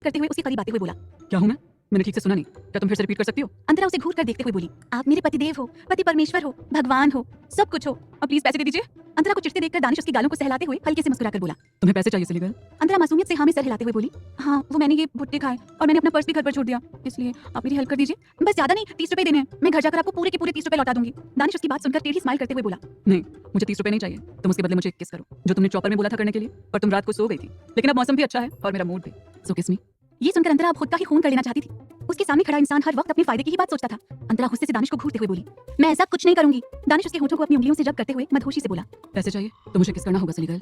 करते हुए उसके करीब आते हुए बोला। क्या हूँ मैं? मैंने ठीक से सुना नहीं, क्या तुम फिर से रिपीट कर सकती हो? अंतरा उसे घूर कर देखते हुए बोली, आप मेरे पतिदेव हो, पति परमेश्वर हो, भगवान हो, सब कुछ हो, अब प्लीज पैसे दे दीजिए। अंतरा को चिढ़ते देखकर दानिश उसकी गालों को सहलाते हुए हल्के से मुस्कुराकर बोला। तुम्हें पैसे चाहिए सिली गर्ल? अंतरा मासूमियत से हाँ में सर हिलाते हुए बोली, हाँ वो मैंने ये भुट्टे खाए और मैंने अपना पर्स भी घर पर छोड़ दिया, इसलिए आप मेरी हेल्प कर दीजिए। बस ज्यादा नहीं, 30 रुपए देने हैं, मैं घर जाकर आपको पूरे के पूरे 30 रुपए लौटा दूंगी। दानिश उसकी बात सुनकर टेढ़ी स्माइल करते हुए बोला, नहीं, मुझे 30 रुपए नहीं चाहिए, तुम उसके बदले मुझे एक किस करो, जो तुमने चॉपर में बोला था करने के लिए, पर तुम रात को सो गई थी। लेकिन अब मौसम भी अच्छा है और मेरा मूड भी, सो किस मी। ये सुनकर अंतरा अब खुद का ही खून कर लेना चाहती थी। उसके सामने खड़ा इंसान हर वक्त अपने फायदे की ही बात सोचता था। अंतरा गुस्से से दानिश को घूरते हुए बोली, मैं ऐसा कुछ नहीं करूंगी। दानिश उसके होठों को अपनी उंगलियों से रब करते हुए मधोशी से बोला, पैसे चाहिए तो मुझे किस करना होगा सिली गर्ल।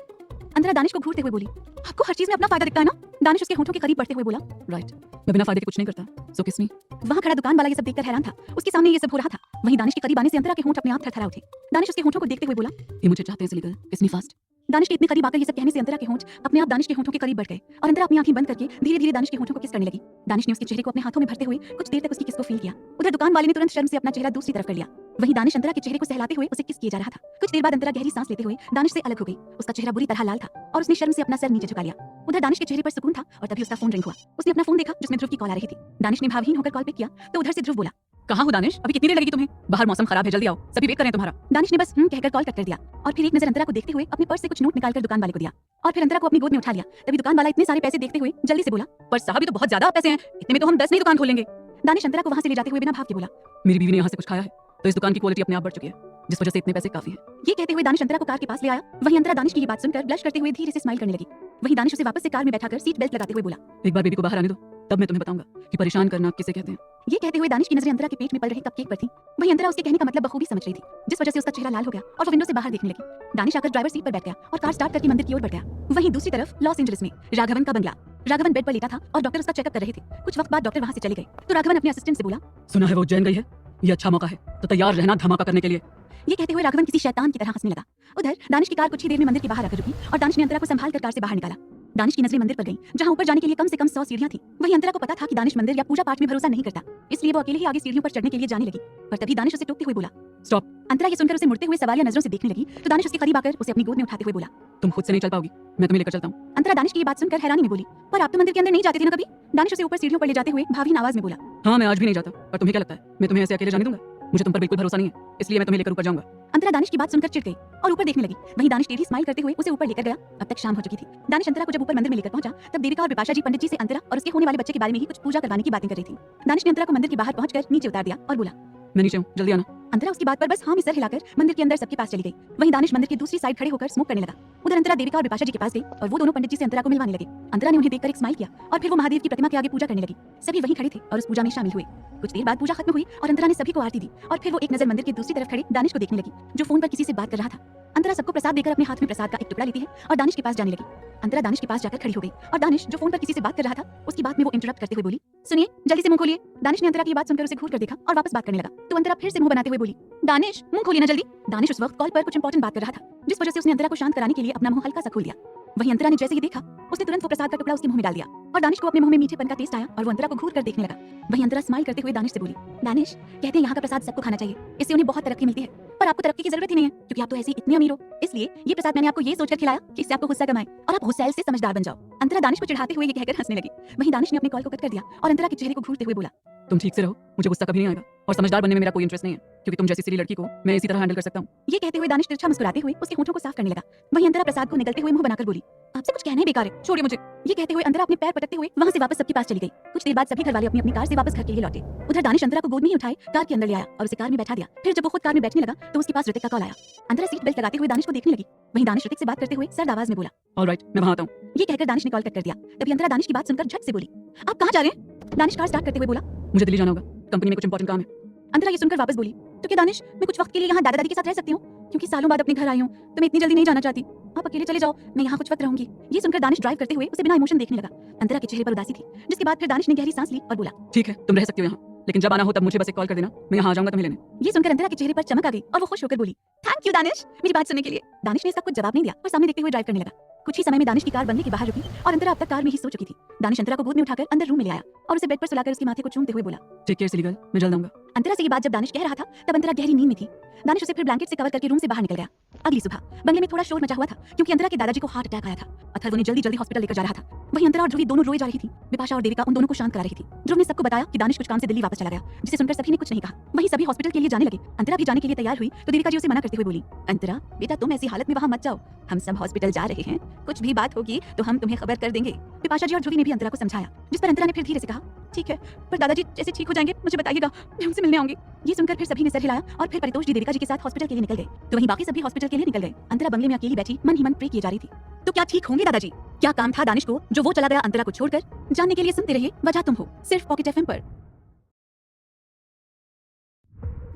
अंतरा दानिश को घूरते हुए बोली, आपको हर चीज में अपना फायदा दिखता है ना। दानिश उसके होठों के करीब बढ़ते हुए बोला, राइट, मैं बिना फायदे के कुछ नहीं करता, सो किस मी। वहाँ खड़ा दुकान वाला ये सब देखकर हैरान था। उसके सामने ये सब हो रहा था। वहीं दानिश के करीब आने से अंतरा के होंठ अपने आप थरथरा उठे। दानिश उसके होठों को देखते हुए बोला, ये मुझे चाहते हैं सिली गर्ल, किस मी फास्ट। दानिश के इतने करीब आकर ये सब कहने से अंतरा के होंठ अपने आप दानिश के होठों के करीब बढ़ गए और अंतरा अपनी आंखें बंद करके धीरे धीरे दानिश के होठों को किस करने लगी। दानिश ने उसके चेहरे को अपने हाथों में भरते हुए कुछ देर तक उसकी किस को फील किया। उधर दुकान वाले ने तुरंत शर्म से अपना चेहरा दूसरी तरफ कर लिया। वहीं दानिश अंतरा के चेहरे को सहलाते हुए उसे किस किए जा रहा था। कुछ देर बाद अंतरा गहरी सांस लेते हुए दानिश से अलग हो गई। उसका चेहरा बुरी तरह लाल था और उसने शर्म से अपना सर नीचे झुका लिया। उधर दानिश के चेहरे पर सुकून था और तभी उसका फोन रिंग हुआ। उसने अपना फोन देखा जिसमें ध्रुव की कॉल आ रही थी। दानिश ने भावहीन होकर कॉल पिक किया तो उधर से ध्रुव बोला, कहाँ हो दानिश? अभी कितनी देर लगेगी तुम्हें? बाहर मौसम खराब है, जल्दी आओ, सभी वेट कर रहे हैं तुम्हारा। दानिश ने बस कहकर कॉल कट कर दिया और फिर एक नजर अंतरा को देखते हुए अपने पर्स से कुछ नोट निकालकर दुकान वाले को दिया और फिर अंतरा को अपनी गोद में उठा लिया। तभी दुकान वाला इतने सारे पैसे देखते हुए जल्दी से बोला, पर साहब ये तो बहुत ज्यादा पैसे हैं, इतने में तो हम 10 नहीं दुकान खोलेंगे। दानिश अंतरा को वहां से ले जाते हुए बिना भाव के बोला, मेरी बीवी ने यहाँ से कुछ खाया है तो इस दुकान की क्वालिटी अपने आप बढ़ चुकी है, जिस वजह से इतने पैसे काफी है। ये कहते हुए दानिश अंतरा को कार के पास ले आया। वहीं अंतरा दानिश की ये बात सुनकर ब्लश करते हुए धीरे से स्माइल करने लगी। वहीं दानिश उसे वापस से कार में बैठाकर सीट बेल्ट लगाते हुए बोला, एक बार बेबी को बाहर आने दो, तब मैं तुम्हें बताऊंगा कि परेशान करना किसे कहते हैं। ये कहते हुए दानिश की नजरें अंतरा के पेट में पल रहे कपकेक पर थी। वहीं अंतरा उसके कहने का मतलब बखूबी समझ रही थी, जिस वजह से उसका चेहरा लाल हो गया और वो विंडो से बाहर देखने लगी। दानिश आकर ड्राइवर सीट पर बैठ गया और कार स्टार्ट करके मंदिर की ओर बढ़ गया। वहीं दूसरी तरफ लॉस एंजलिस में राघवन का बंगला। राघवन बेड पर लेटा था और डॉक्टर उसका चेकअप कर रहे थे। कुछ वक्त बाद डॉक्टर वहां से चले गए तो राघवन अपने असिस्टेंट से बोला, सुना है वो उज्जैन गई है, ये अच्छा मौका है, तो तैयार रहना धमाका करने के लिए। ये कहते हुए राघवन किसी शैतान की तरह हंसने लगा। उधर दानिश की कार कुछ ही देर में मंदिर के बाहर आकर रुकी और दानिश ने अंतरा को संभाल कर कार से बाहर निकाला। दानिश की नजरें मंदिर पर गईं, जहां ऊपर जाने के लिए कम से कम 100 सीढ़ियां थी। वहीं अंतरा को पता था कि दानिश मंदिर या पूजा पाठ में भरोसा नहीं करता, इसलिए वो अकेले ही आगे सीढ़ियों पर चढ़ने के लिए जाने लगी। पर तभी दानिश उसे टोकते हुए बोला, स्टॉप। अंतरा ये सुनकर उसे मुड़ते हुए सवालिया नजरों से देखने लगी तो दानिश उसके करीब आकर उसे अपनी गोद में उठाते हुए बोला, तुम खुद से नहीं चल पाओगी, मैं तुम्हें लेकर चलता हूँ। अंतरा दानिश की ये बात सुनकर हैरानी में बोली, पर आप तो मंदिर के अंदर नहीं जाते थे ना कभी। दानिश उसे ऊपर सीढ़ियों पर ले जाते हुए भावहीन आवाज में बोला, हाँ मैं आज भी नहीं जाता, पर तुम्हें क्या लगता है मैं तुम्हें ऐसे अकेले जाने दूंगा? मुझे तुम पर बिल्कुल भरोसा नहीं है, इसलिए मैं तुम्हें लेकर ऊपर जाऊंगा। अंतरा दानिश की बात सुनकर चिढ़ गई और ऊपर देखने लगी। वहीं दानिश टेढ़ी स्माइल करते हुए उसे ऊपर लेकर गया। अब तक शाम हो चुकी थी। दानिश अंतरा को जब ऊपर मंदिर में लेकर पहुंचा तब देविका और विपाशा जी पंडित जी से अंतरा और उसके होने वाले बच्चे के बारे में ही कुछ पूजा करवाने की बातें कर रही थी। दानिश ने अंतरा को मंदिर के बाहर पहुंचकर नीचे उतार दिया और बोला, मैं नीचे हूँ, जल्दी आना। अंतरा उसकी बात पर बस हाँ में सर हिलाकर मंदिर के अंदर सबके पास चली गई। वहीं दानिश मंदिर की दूसरी साइड खड़े होकर स्मोक करने लगा। उधर अंतरा देविका और विपाशा जी के पास गई और वो दोनों पंडित जी से अंतरा को मिलवाने लगे। अंतरा ने उन्हें देखकर एक स्माइल किया और फिर वो महादेव की प्रतिमा के आगे पूजा करने लगी। सभी वहीं खड़े थे और उस पूजा में शामिल हुए। कुछ देर बाद पूजा खत्म हुई और अंतरा ने सभी को आरती दी और फिर वो एक नजर मंदिर की दूसरी तरफ खड़े दानिश को देखने लगी, जो फोन पर किसी से बात कर रहा था। अंतरा सबको प्रसाद देकर अपने हाथ में प्रसाद का एक टुकड़ा लेती है और दानिश के पास जाने लगी। अंतरा दानिश के पास जाकर खड़ी हो गई और दानिश जो फोन पर किसी से बात कर रहा था उसकी बात में वो इंटरप्ट करते हुए बोली, सुनिए जल्दी से मुंह खोलिए। दानिश ने अंतरा की बात सुनकर उसे घूर कर देखा और वापस बात करने लगा तो अंतरा फिर से मुंह बनाते हुए बोली, दानिश मुंह खोलिए ना जल्दी। दानिश उस वक्त कॉल पर कुछ इंपॉर्टेंट बात कर रहा था, जिस वजह से उसने अंतरा को शांत कराने के लिए अपना मुंह हल्का सा खोल दिया। वहीं अंतरा ने जैसे ही देखा उसने तुरंत वो प्रसाद का टुकड़ा उसके मुंह में डाल दिया और दानिश को अपने मुंह में मीठेपन का टेस्ट आया और वो अंतरा को घूर कर देखने लगा। वहीं अंतरा स्माइल करते हुए दानिश से बोली, दानिश कहते हैं यहाँ का प्रसाद सबको खाना चाहिए, इससे उन्हें बहुत तरक्की मिलती है, पर आपको तरक्की की जरूरत ही नहीं है क्योंकि आप तो ऐसे इतने अमीर हो। इसलिए ये प्रसाद मैंने आपको ये सोचकर खिलाया कि इससे आपको गुस्सा कमाए और आप गुस्सैल से समझदार बन जाओ। अंतरा दानिश को चिढ़ाते हुए ये कहकर हंसने लगी। वहीं दानिश ने अपने कॉल को कट कर दिया और अंतरा के चेहरे को घूरते हुए बोला, तुम ठीक से रहो, मुझे गुस्सा कभी नहीं आएगा और समझदार बनने में मेरा कोई इंटरेस्ट नहीं है, क्योंकि तुम जैसी सिली लड़की को मैं इसी तरह हैंडल कर सकता हूँ। ये कहते हुए दानिश तिरछा मुस्कुराते हुए उसके होठों को साफ करने लगा। वहीं अंतरा प्रसाद को निगलते हुए मुंह बनाकर बोली, आपसे कुछ कहना ही बेकार है, छोड़िए मुझे। ये कहते हुए अंतरा अपने पैर पटकते हुए वहां से वापस सबके पास चली गई। कुछ देर बाद सभी घर वाले अपनी अपनी कार से वापस घर के लिए लौटे। उधर दानिश अंतरा को गोद में ही उठाए कार के अंदर ले आया और उसे कार में बैठा दिया। फिर जब वो खुद कार में बैठने लगा तो उसके पास ऋतिक का कॉल आया। अंतरा सीट बेल्ट लगाते हुए दानिश को देखने लगी। वहीं दानिश ऋतिक से बात करते हुए सर्द आवाज में बोला, ऑलराइट मैं वहां आता हूँ। ये कहकर दानिश ने कॉल कट कर दिया। तभी अंतरा दानिश की बात सुनकर झट से बोली, आप कहाँ जा रहे हैं? दानिश कार स्टार्ट करते हुए बोला, मुझे दिल्ली जाना होगा, कंपनी में कुछ इंपॉर्टेंट काम है। अंतरा ये सुनकर वापस बोली, तो क्या दानिश मैं कुछ वक्त के लिए यहाँ दादा दादी के साथ रह सकती हूँ? क्योंकि सालों बाद अपने घर आई हूँ तो मैं इतनी जल्दी नहीं जाना चाहती, आप अकेले चले जाओ, मैं यहाँ कुछ वक्त रहूंगी। ये सुनकर दानिश ड्राइव करते हुए उसे बिना इमोशन देखने लगा। अंतरा के चेहरे पर उदासी थी, जिसके बाद फिर दानिश ने गहरी सांस ली और बोला, ठीक है तुम रह सकती हो यहाँ, लेकिन जब आना हो तब मुझे बस एक कॉल कर देना, मैं यहाँ आ जाऊंगा तुम्हें लेने। ये सुनकर अंतरा के चेहरे पर चमक आ गई और वो खुश होकर बोली, थैंक यू दानिश मेरी बात सुनने के लिए। दानिश ने इसका कुछ जवाब नहीं दिया और सामने देखते हुए ड्राइव करने लगा। कुछ ही समय में दानिश की कार बंगले के बाहर रुकी और अंतरा अब तक कार में ही सो चुकी थी। दानिश अंतरा को गोद में उठाकर अंदर रूम में ले आया और उसे बेड पर सुलाकर उसके माथे को चूमते हुए बोला, टेक केयर सिली गर्ल, मैं जल्द आऊंगा। अंतरा से ये बात जब दानिश कह रहा था तब अंतरा गहरी नींद में थी। दानिश उसे फिर ब्लैंकेट से कवर करके रूम से बाहर निकल गया। अगली सुबह बंगले में थोड़ा शोर मचा हुआ था क्योंकि अंतरा के दादाजी को हार्ट अटैक आया था। अथर्व उन्हें जल्दी जल्दी हॉस्पिटल लेकर जा रहा था। वहीं अंतरा और ध्रुवी दोनों रोए जा रही थी। विपाशा और देविका उन दोनों को शांत करा रही थी। ध्रुव ने सबको बताया कि दानिश कुछ काम से दिल्ली वापस चला गया, जिसे सुनकर सभी ने कुछ नहीं कहा। वहीं सभी हॉस्पिटल के लिए जाने लगे। अंतरा भी जाने के लिए तैयार हुई तो देविका जी उसे मना करते हुए बोली, अंतरा बेटा तुम ऐसी हालत में वहां मत जाओ, हम सब हॉस्पिटल जा रहे हैं, कुछ भी बात होगी तो हम तुम्हें खबर कर देंगे। विपाशा जी और ध्रुवी ने भी अंतरा को समझाया, जिस पर अंतरा ने फिर धीरे से कहा, ठीक है पर दादाजी जैसे ठीक हो जाएंगे मुझे बताइएगा, मैं उनसे मिलने आऊंगी। ये सुनकर फिर सभी ने सर हिलाया और फिर परितोष जी देविका जी के साथ हॉस्पिटल के लिए निकल गए। तो वहीं बाकी सभी हॉस्पिटल के लिए निकल गए। अंतरा बंगले में अकेली बैठी मन ही मन प्रे किए जा रही थी। तो क्या ठीक होंगे दादाजी? क्या काम था दानिश को जो वो चला गया अंतरा को छोड़कर? जानने के लिए सुनते रहिए वजह तुम हो, सिर्फ पॉकेट एफएम पर।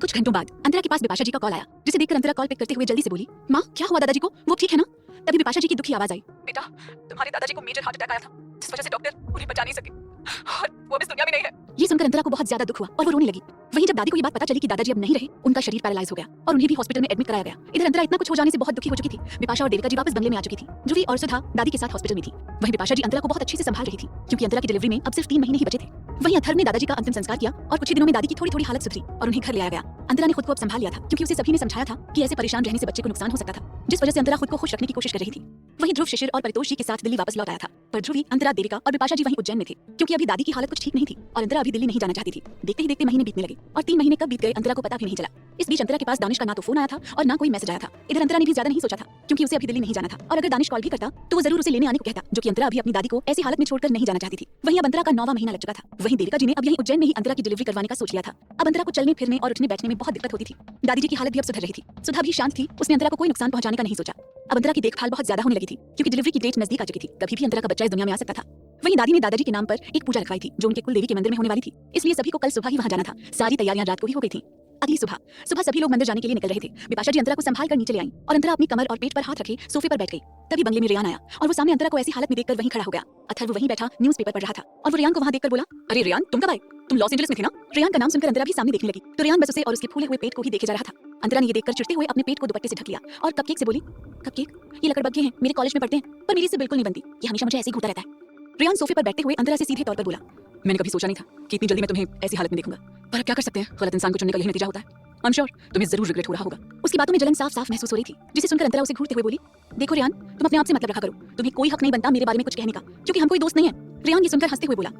कुछ घंटों बाद अंतरा के पास विपाशा जी का कॉल आया, जिसे देखकर अंतरा कॉल पिक करते हुए जल्दी से बोली, माँ क्या हुआ दादाजी को, वो ठीक है ना? तभी विपाशा जी की दुखी आवाज आई, बेटा तुम्हारे दादाजी को मेजर हार्ट अटैक आया था, जिस वजह से डॉक्टर उन्हें बचा नहीं सके और वो अब इस दुनिया में नहीं है। ये सुनकर अंतरा को बहुत ज्यादा दुख हुआ और वो रोने लगी। वहीं जब दादी को ये बात पता चली कि दादाजी अब नहीं रहे, उनका शरीर पैरालाइज हो गया और उन्हें भी हॉस्पिटल में एडमिट कराया गया। इधर अंतरा इतना कुछ हो जाने से बहुत दुखी हो चुकी थी। विपाशा और देविका जी वापस बंगले में आ चुकी थी। ध्रुवी और सुधा दादी के साथ हॉस्पिटल में थी। वहीं विपाशा जी अंतरा को बहुत अच्छे से संभाल रही थी क्योंकि अंतरा की डिलीवरी में अब सिर्फ 3 महीने ही बचे थे। वहीं अथर्व ने दादाजी का अंतिम संस्कार किया और कुछ ही दिनों में दादी की थोड़ी थोड़ी हालत सुधरी और उन्हें घर ले आया गया। अंतरा ने खुद को अब संभाल लिया था क्योंकि उसे सभी ने समझाया था कि ऐसे परेशान रहने से बच्चे को नुकसान हो सकता था, जिस वजह से अंतरा खुद को खुश रखने की कोशिश कर रही थी। वहीं ध्रुव शिशिर और परितोष जी के साथ दिल्ली वापस लौट आया था, पर ध्रुवी, अंतरा, देविका और विपाशा जी वहीं उज्जैन में थे क्योंकि अभी दादी की हालत कुछ ठीक नहीं थी और अंतरा अभी दिल्ली नहीं जाना चाहती थी। देखते ही देखते महीने बीतने लगे और 3 महीने कब बीत गए अंतरा को पता भी नहीं चला। इस बीच अंतरा के पास दानिश का ना तो फोन आया था और ना कोई मैसेज आया था। इधर अंतरा ने भी ज्यादा नहीं सोचा था क्योंकि उसे अभी दिल्ली नहीं जाना था और अगर दानिश कॉल भी करता तो वो जरूर उसे लेने आने को कहता, जो कि अंतरा अभी अपनी दादी को ऐसी हालत में छोड़कर नहीं जाना चाहती थी। वहीं अब अंतरा का 9वां महीना लग चुका था। वहीं देविका जी ने अब यहीं उज्जैन में ही अंतरा की डिलीवरी करवाने का सोच लिया था। अब अंतरा को चलने फिरने और उठने बैठने में बहुत दिक्कत होती थी। दादी जी की हालत भी अब सुधर रही थी। सुधा भी शांत थी, उसने अंतरा को कोई नुकसान पहुंचाने का नहीं सोचा। अब अंतरा की देखभाल बहुत ज्यादा होने लगी थी क्योंकि डिलीवरी की डेट नजदीक आ चुकी थी। कभी भी अंतरा का बच्चा इस दुनिया में आ सकता था। वहीं दादी ने दादाजी के नाम पर एक पूजा रखवाई थी जो उनके कुल देवी के मंदिर में होने वाली थी, इसलिए सभी को कल सुबह ही वहां जाना था। सारी तैयारियां रात को ही हो गई थी। अगली सुबह सभी लोग मंदिर जाने के लिए निकल रहे थे। विपाशा जी अंतरा को संभाल कर नीचे ले आई और अंतरा अपनी कमर और पेट पर हाथ रखे सोफे पर बैठ गई। तभी बंगले में रियान आया और वो सामने अंतरा को ऐसी हालत में देखकर वहीं खड़ा हो गया। अथर्व वहीं बैठा न्यूज़पेपर पढ़ रहा था और वो रियान को वहां देखकर बोला, अरे रियान तुम कब आए? तुम लॉस एंजलिस में थे ना? रियान का नाम सुनकर अंतरा भी सामने देखने लगी तो रियान बस उसे और उसके फूले हुए पेट को ही देखे जा रहा था। अंतरा ने ये देखकर चिढ़ते हुए अपने पेट को दुपट्टे से ढक लिया और कपकेक से बोली, कपकेक ये लकड़बग्गे हैं, मेरे कॉलेज में पढ़ते हैं पर मेरी इससे बिल्कुल नहीं बनती, ये हमेशा मुझे ऐसे ही घूरता रहता है। रियान सोफे पर बैठते हुए अंतरा से सीधे तौर पर बोला, मैंने कभी सोचा नहीं था कि इतनी जल्दी मैं तुम्हें ऐसी हालत में देखूंगा, पर क्या कर सकते हैं, गलत इंसान को चुनने का यही नतीजा होता है। आई एम श्योर तुम्हें जरूर रिग्रेट हो रहा होगा। उसकी बातों में जलन साफ साफ महसूस हो रही थी, जिसे सुनकर अंतरा उसे घूरते हुए बोली, देखो रियान तुम अपने आप से मतलब रखा करो, तुम्हें कोई हक नहीं बनता मेरे बारे में कुछ कहने का क्योंकि हम कोई दोस्त नहीं है। रियान ये सुनकर हंसते हुए बोला,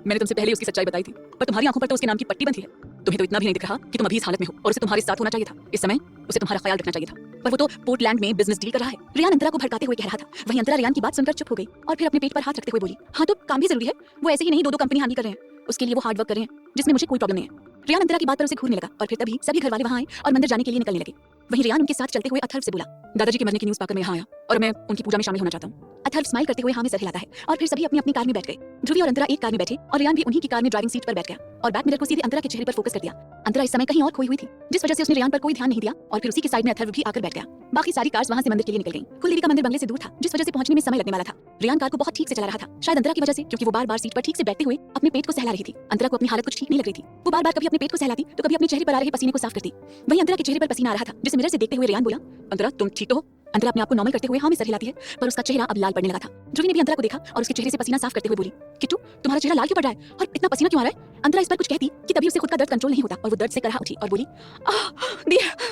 मैंने तुमसे पहले उसकी सच्चाई बताई थी पर तुम्हारी आंखों पर तो उसके नाम की पट्टी बंधी है। तुम्हें तो इतना भी नहीं दिख रहा कि तुम अभी इस हालत में हो और उसे तुम्हारे साथ होना चाहिए था। इस समय उसे तुम्हारा ख्याल रखना चाहिए था, पर वो तो पोर्टलैंड में बिजनेस डील कर रहा है। रियान अंतरा को भड़काते हुए कह रहा था। वहीं अंतरा रियान की बात सुनकर चुप हो गई और फिर अपने पेट पर हाथ रखते हुए बोली, हाँ तो काम भी जरूरी है, वो ऐसे ही नहीं 2-2 कंपनी हैंडल कर रहे हैं, उसके लिए वो हार्ड वर्क कर रहे हैं जिसमें मुझे कोई प्रॉब्लम नहीं है। रियान अंतरा की बात पर उसे घूरने लगा और फिर तभी सभी घर वाले वहां आए और मंदिर जाने के लिए निकलने लगे। वहीं रियान उनके साथ चलते हुए अथर्व से बोला, दादाजी के मरने की न्यूज़ पाकर मैं यहाँ आया और मैं उनकी पूजा में शामिल होना चाहता हूँ। अथर्व स्माइल करते हुए हाँ में सर हिलाता है और फिर सभी अपनी अपनी कार में बैठ गए। ध्रुवी और अंतरा एक कार में बैठे और रियान भी उन्हीं की कार में ड्राइविंग सीट पर बैठ गया और बैक मिरर को सीधे अंतरा के चेहरे पर फोकस कर दिया। अंतरा इस समय कहीं और खोई हुई थी, जिस वजह से उसने रियान पर कोई ध्यान नहीं दिया और फिर उसी के साइड में अथर्व भी आकर बैठ गया। बाकी सारी कार्स वहां से मंदिर के लिए निकल गईं। कुलदेवी का मंदिर बंगले से दूर था, जिस वजह से पहुंचने में समय लगने वाला था। रियान कार को बहुत ठीक से चला रहा था, शायद अंतरा की वजह से, क्योंकि वो बार-बार सीट पर ठीक से बैठते हुए अपने पेट को सहला रही थी। अंतरा को अपनी हालत कुछ ठीक नहीं लग रही थी। वो बार-बार कभी अपने पेट को सहलाती तो कभी अपने चेहरे पर आ रहे पसीने को साफ करती। वहीं अंतरा के चेहरे पर पसीना आ रहा था, जिसे मिरर से देखते हुए रियान बोला, अंतरा तुम ठीक तो हो? अंतरा अपने आप को नॉर्मल करते हुए हाँ में सर हिलाती है, पर उसका चेहरा अब लाल पड़ने लगा था। ध्रुवी ने भी अंतरा को देखा और उसके चेहरे से पसीना साफ करते हुए बोली, किट्टू तुम्हारा चेहरा लाल क्यों पड़ रहा है और इतना पसीना क्यों आ रहा है? अंतरा इस पर कुछ कहती कि तभी उसे खुद का दर्द कंट्रोल नहीं होता और वो दर्द से कराह उठी और बोली,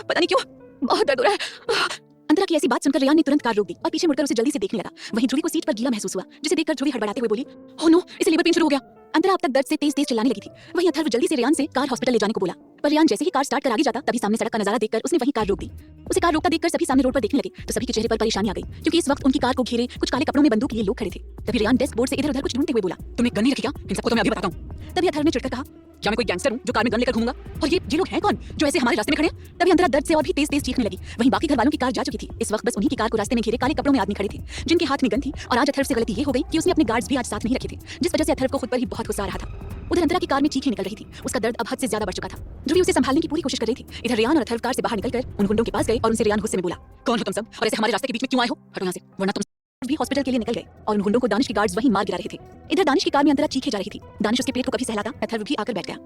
पता नहीं क्यों बहुत दर्द हो रहा है। अंतरा की ऐसी बात सुनकर रियान ने तुरंत कार रोक दी और पीछे मुड़कर उसे जल्दी से देखने लगा। वहीं ध्रुवी को सीट पर गीला महसूस हुआ, जिसे देखकर ध्रुवी हड़बड़ाते हुए बोली, ओह नो इसे लेबर पेन शुरू हो गया। अंतरा अब तक दर्द से तेज-तेज चिल्लाने लगी थी। वहीं अथर्व जल्दी से रियान से कार हॉस्पिटल ले जाने को बोला, पर रियान जैसे ही कार स्टार्ट कर आगे जाता तभी सामने सड़क का नजारा देखकर उसने वहीं कार रोक दी। उसे कार रोकता देखकर सभी सामने रोड पर देखने लगे तो सभी के चेहरे पर परेशानी आ गई क्योंकि इस वक्त उनकी कार को घेरे कुछ काले कपड़ों में बंदूक लिए लोग खड़े थे। तभी रियान डेस्क बोर्ड से इधर-उधर कुछ ढूंढते हुए बोला, तुमने गन नहीं रखी क्या? इन सबको तो मैं अभी बताता हूं। तभी अथर्व ने चिढ़कर कहा, क्या मैं कोई गैंगस्टर हूं जो कार में गन लेकर घूमूंगा? और ये लोग हैं कौन जो ऐसे हमारे रास्ते में खड़े हैं? तभी अंतरा दर्द से और भी तेज-तेज चीखने लगी। वहीं बाकी घर वालों की कार जा चुकी थी। इस वक्त बस उन्हीं की कार को रास्ते में घेरे काले कपड़ों में आदमी खड़े थे, जिनके हाथ में गन थी। और आज अथर्व से गलती ये हो गई कि उसने अपने गार्ड्स भी आज साथ नहीं रखे थे, जिस वजह से अथर्व को खुद पर ही बहुत गुस्सा आ रहा था। उधर अंतरा की कार में चीखें निकल रही थी, उसका दर्द अब हद से ज्यादा बढ़ चुका था। ध्रुवी उसे संभालने की पूरी कोशिश कर रही थी। इधर रियान और अथर्व कार से बाहर निकलकर उन गुंडों के पास गए और उनसे रियान गुस्से में बोला, कौन हो तुम सब और ऐसे हमारे रास्ते के बीच में क्यों आए हो? हटो यहाँ से, वरना तुम भी हॉस्पिटल के लिए निकल गए। और उन गुंडों को दानिश के गार्ड्स वहीं मार गिरा रहे थे। इधर दानिश की कार में अंतरा चीखे जा रही थी। दानिश उसके पेट को कभी सहलाता, अथर्व भी आकर बैठ गया।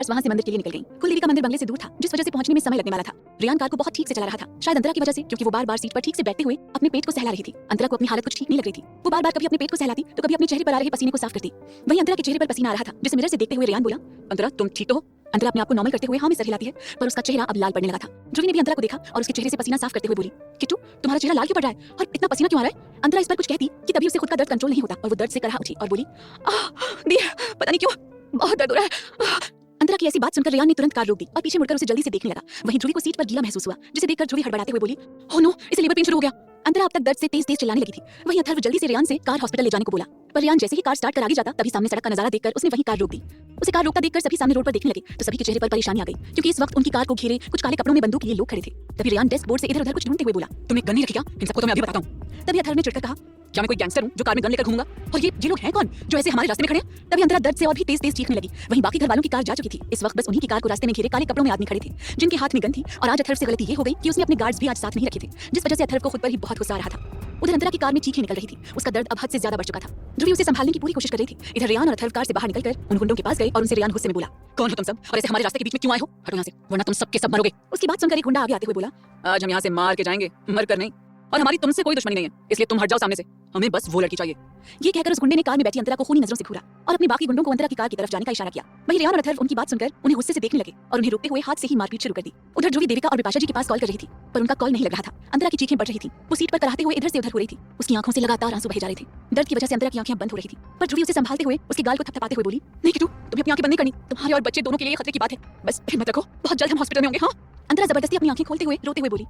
बस वहां से मंदिर के लिए निकल गई। कुलदेवी का मंदिर बंगले से दूर था, जिस वजह से पहुंचने में समय लगने वाला था। रियान कार को बहुत ठीक से चला रहा था, शायद अंतरा की वजह से, क्योंकि वो बार-बार सीट पर ठीक से बैठते हुए अपने पेट को सहला रही थी। अंतरा को अपनी हालत कुछ ठीक नहीं लग रही थी। वो बार-बार कभी अपने पेट को सहलाती तो कभी अपने चेहरे पर आ रहे पसीने को साफ करती। वहीं अंतरा के चेहरे पर पसीना आ रहा था, जिसे मिरर से देखते हुए रियान बोला, अंतरा तुम ठीक तो हो? अंतरा अपने आप को नॉर्मल करते हुए हाँ में सर हिलाती है, पर उसका चेहरा अब लाल पड़ने लगा था। ध्रुवी ने भी अंतरा को देखा और उसके चेहरे से पसीना साफ करते हुए बोली, किट्टू तुम्हारा चेहरा लाल क्यों पड़ रहा है और इतना पसीना क्यों आ रहा है? अंतरा इस पर कुछ कहती कि तभी उसे खुद का दर्द कंट्रोल नहीं होता और वो दर्द से कराह उठी और बोली, दी पता नहीं क्यों बहुत दर्द हो रहा है। अंतरा की ऐसी बात सुनकर रियान ने तुरंत कार रोक दी और पीछे मुड़कर उसे जल्दी से देखने लगा। वहीं ध्रुवी को सीट पर गीला महसूस हुआ, जिसे देखकर ध्रुवी हड़बड़ाते हुए बोली, ओह नो, इसे लेबर पेन शुरू हो गया। अंतरा अब तक दर्द से तेज-तेज चिल्लाने लगी थी। वहीं अथर्व जल्दी से रियान से कार हॉस्पिटल ले जाने को बोला, पर रियान जैसे ही कार स्टार्ट कर आगे जाता तभी सामने सड़क का नजारा देखकर उसने वहीं कार रोक दी। उसे कार रोकता देखकर सभी सामने रोड पर देखने लगे तो सभी के चेहरे पर परेशानी आ गई, क्योंकि इस वक्त उनकी कार को घेरे कुछ काले कपड़ों में बंदूक लिए लोग खड़े थे। तभी रियान डेस्क बोर्ड से इधर-उधर कुछ ढूंढते हुए बोला, तुमने गन नहीं रखी क्या? इन सबको तो मैं अभी बताता हूं। तभी अथर्व ने चिढ़कर कहा, क्या मैं कोई गैंगस्टर हूं जो कार में गन लेकर घूमूंगा? और ये लोग हैं कौन जो ऐसे हमारे रास्ते में खड़े हैं? तभी अंतरा दर्द से और भी तेज-तेज चीखने लगी। वहीं बाकी घर वालों की कार जा चुकी थी। इस वक्त बस उन्हीं की कार को रास्ते में घेरे काले कपड़ों में आदमी खड़े थे, जिनके हाथ में गन थी। और आज अथर्व से गलती ये हो गई कि उसने अपने गार्ड्स भी आज साथ नहीं रखे थे, जिस वजह से अथर्व को खुद पर ही बहुत गुस्सा आ रहा था। उधर अंतरा की कार में चीखें निकल रही थी, उसका दर्द अब हद से ज्यादा बढ़ चुका था। ध्रुवी उसे संभालने की पूरी कोशिश कर रही थी। इधर रियान और अथर्व कार से बाहर निकलकर उन गुंडों के पास गए और उनसे रियान गुस्से में बोला, कौन हो तुम सब और ऐसे हमारे रास्ते के बीच में क्यों आए हो? हटो यहाँ से, वरना तुम सबके सब मरोगे। उसकी बात सुनकर एक गुंडा आगे आते हुए बोला, आज हम यहाँ से मार के जाएंगे, मर कर नहीं, और हमारी तुमसे कोई दुश्मनी नहीं है, इसलिए तुम हट जाओ सामने से, हमें बस वो लड़की चाहिए। ये कहकर उस गुंडे ने कार में बैठी अंतरा को खूनी नजरों से घूरा और अपने बाकी गुंडों को अंतरा की कार की तरफ जाने का इशारा किया। वहीं रियान और अथर्व उनकी बात सुनकर उन्हें गुस्से से देखने लगे और उन्हें रोकते हुए हाथ से ही मारपीट शुरू कर दी। उधर ध्रुवी देविका और विपाशा जी के पास कॉल कर रही थी, पर उनका कॉल नहीं लग रहा था। अंतरा की चीखें बढ़ रही थी, वो सीट पर कराहते हुए इधर से उधर हो रही थी। उसकी आंखों से लगातार आंसू बहे जा रहे थे। दर्द की वजह से अंतरा की आंखें बंद हो रही थी, पर ध्रुवी उसे संभालते हुए उसके गाल को थपथपाते हुए बोली, नहीं किट्टू, तुम्हें अपनी आंखें बंद नहीं करनी, तुम्हारे और बच्चे दोनों के लिए खतरे की बात है, बस हिम्मत रखो, बहुत जल्द हम हॉस्पिटल में होंगे। हाँ, अंतरा जबरदस्ती अपनी आंखें खोलते हुए रोते हुए बोली,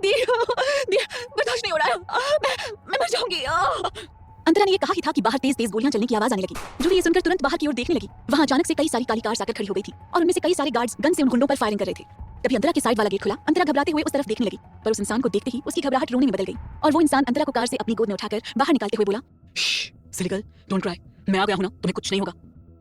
दी बर्दाश्त नहीं हो रहा है, मैं मर जाऊंगी। अंतरा ने ये कहा ही था कि बाहर तेज-तेज गोलियां चलने की आवाज आने लगी। ध्रुवी ये सुनकर तुरंत बाहर की ओर देखने लगी। वहां अचानक से कई सारी काली कार्स आकर खड़ी हो गई थी और उनमें से कई सारे गार्ड्स गन से उन गुंडों पर फायरिंग कर रहे थे। तभी अंतरा के साइड वाला गेट खुला। अंतरा घबराते हुए उस तरफ देखने लगी, पर उस इंसान को देखते ही उसकी घबराहट रोने में बदल गई और वो इंसान अंतरा को कार से अपनी गोद में उठाकर बाहर निकालते हुए बोला, सिली गर्ल, डोंट क्राई, मैं आ गया हूं ना, तुम्हें कुछ नहीं होगा।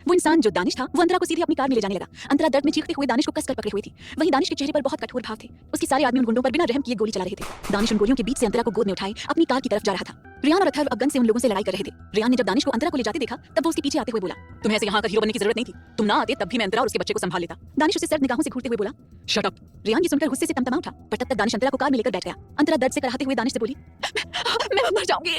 वो इंसान जो दानिश था, वो अंतरा को सीधे अपनी कार में ले जाने लगा। अंतरा दर्द में चीखते हुए दानिश को कसकर पकड़े हुई थी। वहीं दानिश के चेहरे पर बहुत कठोर भाव थे। उसके सारे आदमी उन गुंडों पर बिना रहम किए गोली चला रहे थे। दानिश उन गोलियों के बीच से अंतरा को गोद में उठाए अपनी कार की तरफ जा रहा था। रियान और अथर्व अब गन से उन लोगों से लड़ाई कर रहे थे। रियान ने जब दानिश को अंतरा को ले जाते देखा, तब वो उसके पीछे आते हुए बोला, तुम्हें ऐसे यहाँ का हीरो बनने की जरूरत नहीं थी, तुम ना आते तब भी मैं अंतरा और उसके बच्चे को संभाल लेता। दानिश उसे सर्द निगाहों से घूरते हुए बोला, शट अप। रियान ये सुनकर गुस्से से तमतमा उठा, पर तब तक दानिश अंतरा को कार में लेकर बैठ गया। अंतरा दर्द से कराहते हुए दानिश से बोली, मैं मर जाऊंगी।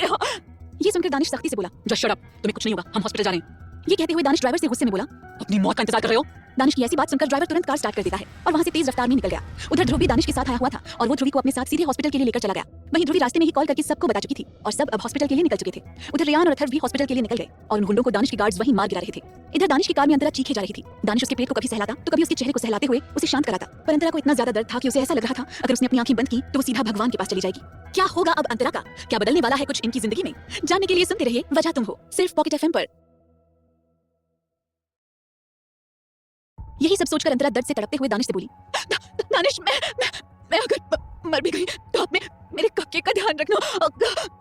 ये सुनकर दानिश सख्ती से बोला, जस्ट शट अप, तुम्हें कुछ नहीं होगा, हम हॉस्पिटल जा रहे हैं। ये कहते हुए दानिश ड्राइवर से गुस्से में बोला, अपनी मौत का इंतजार कर रहे हो? दानिश की ऐसी बात सुनकर ड्राइवर तुरंत कार स्टार्ट कर देता है और वहां से तेज रफ्तार में निकल गया। उधर ध्रुवी दानिश के साथ आया हुआ था और वो ध्रुवी को अपने साथ सीधे हॉस्पिटल के लिए लेकर चला गया। वहीं ध्रुवी रास्ते में ही कॉल करके सबको बता चुकी थी और सब अब हॉस्पिटल के लिए निकल चुके थे। उधर रियान और अथर्व भी हॉस्पिटल के लिए निकल गए और उन गुंडों को दानिश के गार्ड्स वहीं मार गिरा रहे थे। इधर दानिश की कार में अंतरा चीखे जा रही थी। दानिश उसके पेट को कभी सहलाता तो कभी उसके चेहरे को सहलाते हुए उसे शांत कराता, पर अंतरा को इतना ज्यादा दर्द था कि उसे ऐसा लग रहा था अगर उसने अपनी आंखें बंद की तो वो सीधा भगवान के पास चली जाएगी। क्या होगा अब अंतरा का? क्या बदलने वाला है कुछ इनकी जिंदगी में? जानने के लिए सुनते रहिए वजह तुम हो, सिर्फ पॉकेट एफएम पर। यही सब सोचकर अंतरा दर्द से तड़पते हुए दानिश से बोली, दानिश, मैं अगर मर भी गई तो आप मेरे कक्के का ध्यान रखना।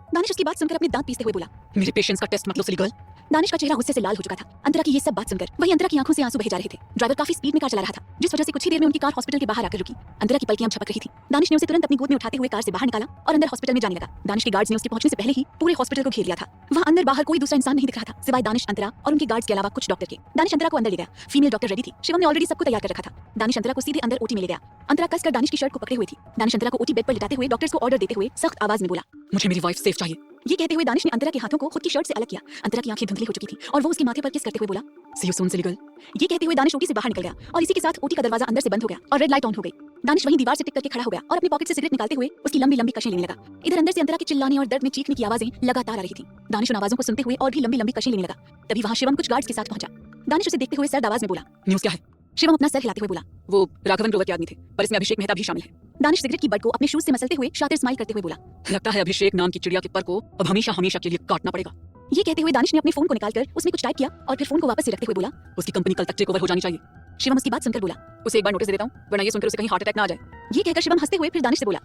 दानिश उसकी बात सुनकर अपने दांत पीसते हुए बोला, मेरे पेशेंस का टेस्ट मत लो सिली गर्ल। दानिश का चेहरा गुस्से से लाल हो चुका था। अंतरा की ये सब बात सुनकर वहीं अंतरा की आंखों से आंसू बहे जा रहे थे। ड्राइवर काफी स्पीड में कार चला रहा था, जिस वजह से कुछ ही देर में उनकी कार हॉस्पिटल के बाहर आकर रुकी। अंतरा की पलकियां झपक रही थी। दानिश ने उसे तुरंत अपनी गोद में उठाते हुए कार से बाहर निकाला और अंदर हॉस्पिटल में जाने लगा। दानिश के गार्ड्स ने उसके पहुंचने से पहले ही पूरे हॉस्पिटल को घेर लिया था। वहां अंदर बाहर कोई दूसरा इंसान नहीं दिख रहा था सिवाय दानिश, अंतरा और उनके गार्ड्स के अलावा कुछ डॉक्टर के। दानिश अंतरा को अंदर ले गया। फीमेल डॉक्टर रेडी थी। शिवम ने ऑलरेडी सबको तैयार कर रखा था। दानिश अंतरा को सीधे अंदर ओटी में ले गया। अंतरा कसकर दानिश की शर्ट को पकड़े हुए थी। दानिश अंतरा को ओटी बेड पर लिटाते हुए डॉक्टर्स को ऑर्डर देते हुए सख्त आवाज में बोला, मुझे मेरी वाइफ सेफ चाहिए। ये कहते हुए दानिश ने अंतरा के हाथों को खुद की शर्ट से अलग किया। अंतरा की आंखें धुंधली हो चुकी थी और वो उसके माथे पर किस करते हुए बोला, सी यू सून सिली गर्ल। ये कहते हुए दानिश ओटी से बाहर निकल गया और इसी के साथ ओटी का दरवाजा अंदर से बंद हो गया और रेड लाइट ऑन हो गई। दानिश वहीं दीवार से टिक करके खड़ा हो गया और अपनी पॉकेट से सिगरेट निकालते हुए उसकी लंबी लंबी कशें लेने लगा। इधर अंदर से अंतरा के चिल्लाने और दर्द में चीखने की आवाजें लगातार आ रही थी। दानिश उन आवाजों को सुनते हुए और भी लंबी लंबी कशें लेने लगा। तभी वहां शिवम कुछ गार्ड्स के साथ पहुंचा। दानिश उसे देखते हुए सर्द आवाज में बोला, न्यूज़ क्या है? शिवम अपना सर हिलाते हुए बोला, वो राघवन ग्रोवर के आदमी थे, पर इसमें अभिषेक मेहता भी शामिल है। दानिश सिगरेट की बट को अपने शूज से मसलते हुए शातिर स्माइल करते हुए बोला, लगता है अभिषेक नाम की चिड़िया के पर को अब हमेशा हमेशा के लिए काटना पड़ेगा। ये कहते हुए दानिश ने अपने फोन को निकालकर उसमें कुछ टाइप किया और फिर फोन को वापस से रखते हुए बोला, उसकी कंपनी कल तक टेक ओवर हो जानी चाहिए। शिवम उसकी बात सुनकर बोला, उसे एक बार नोटिस दे देता हूं, वरना ये सुनकर उसे कहीं हार्ट अटैक ना आ जाए। ये कहकर शिवम हंसते हुए फिर दानिश से बोला,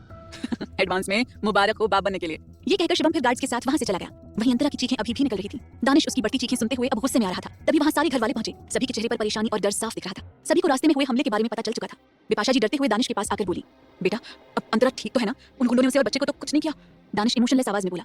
एडवांस में मुबारक हो बाप बनने के लिए। ये कहकर शिवम फिर गार्ड्स के साथ वहां से चला गया। वहीं अंतरा की चीखें अभी भी निकल रही थी। दानिश उसकी बढ़ती चीखें सुनते हुए अब गुस्से में आ रहा था। तभी वहां सारे घर वाले पहुंचे। सभी के चेहरे पर परेशानी और डर साफ दिख रहा था। सभी को रास्ते में हुए हमले के बारे में पता चल चुका था। विपाशा जी डरते हुए दानिश के पास आकर बोली, बेटा अब अंतरा ठीक तो है ना? उन गुंडों ने उसे और बच्चे को तो कुछ नहीं किया? दानिश इमोशनलेस आवाज में बोला,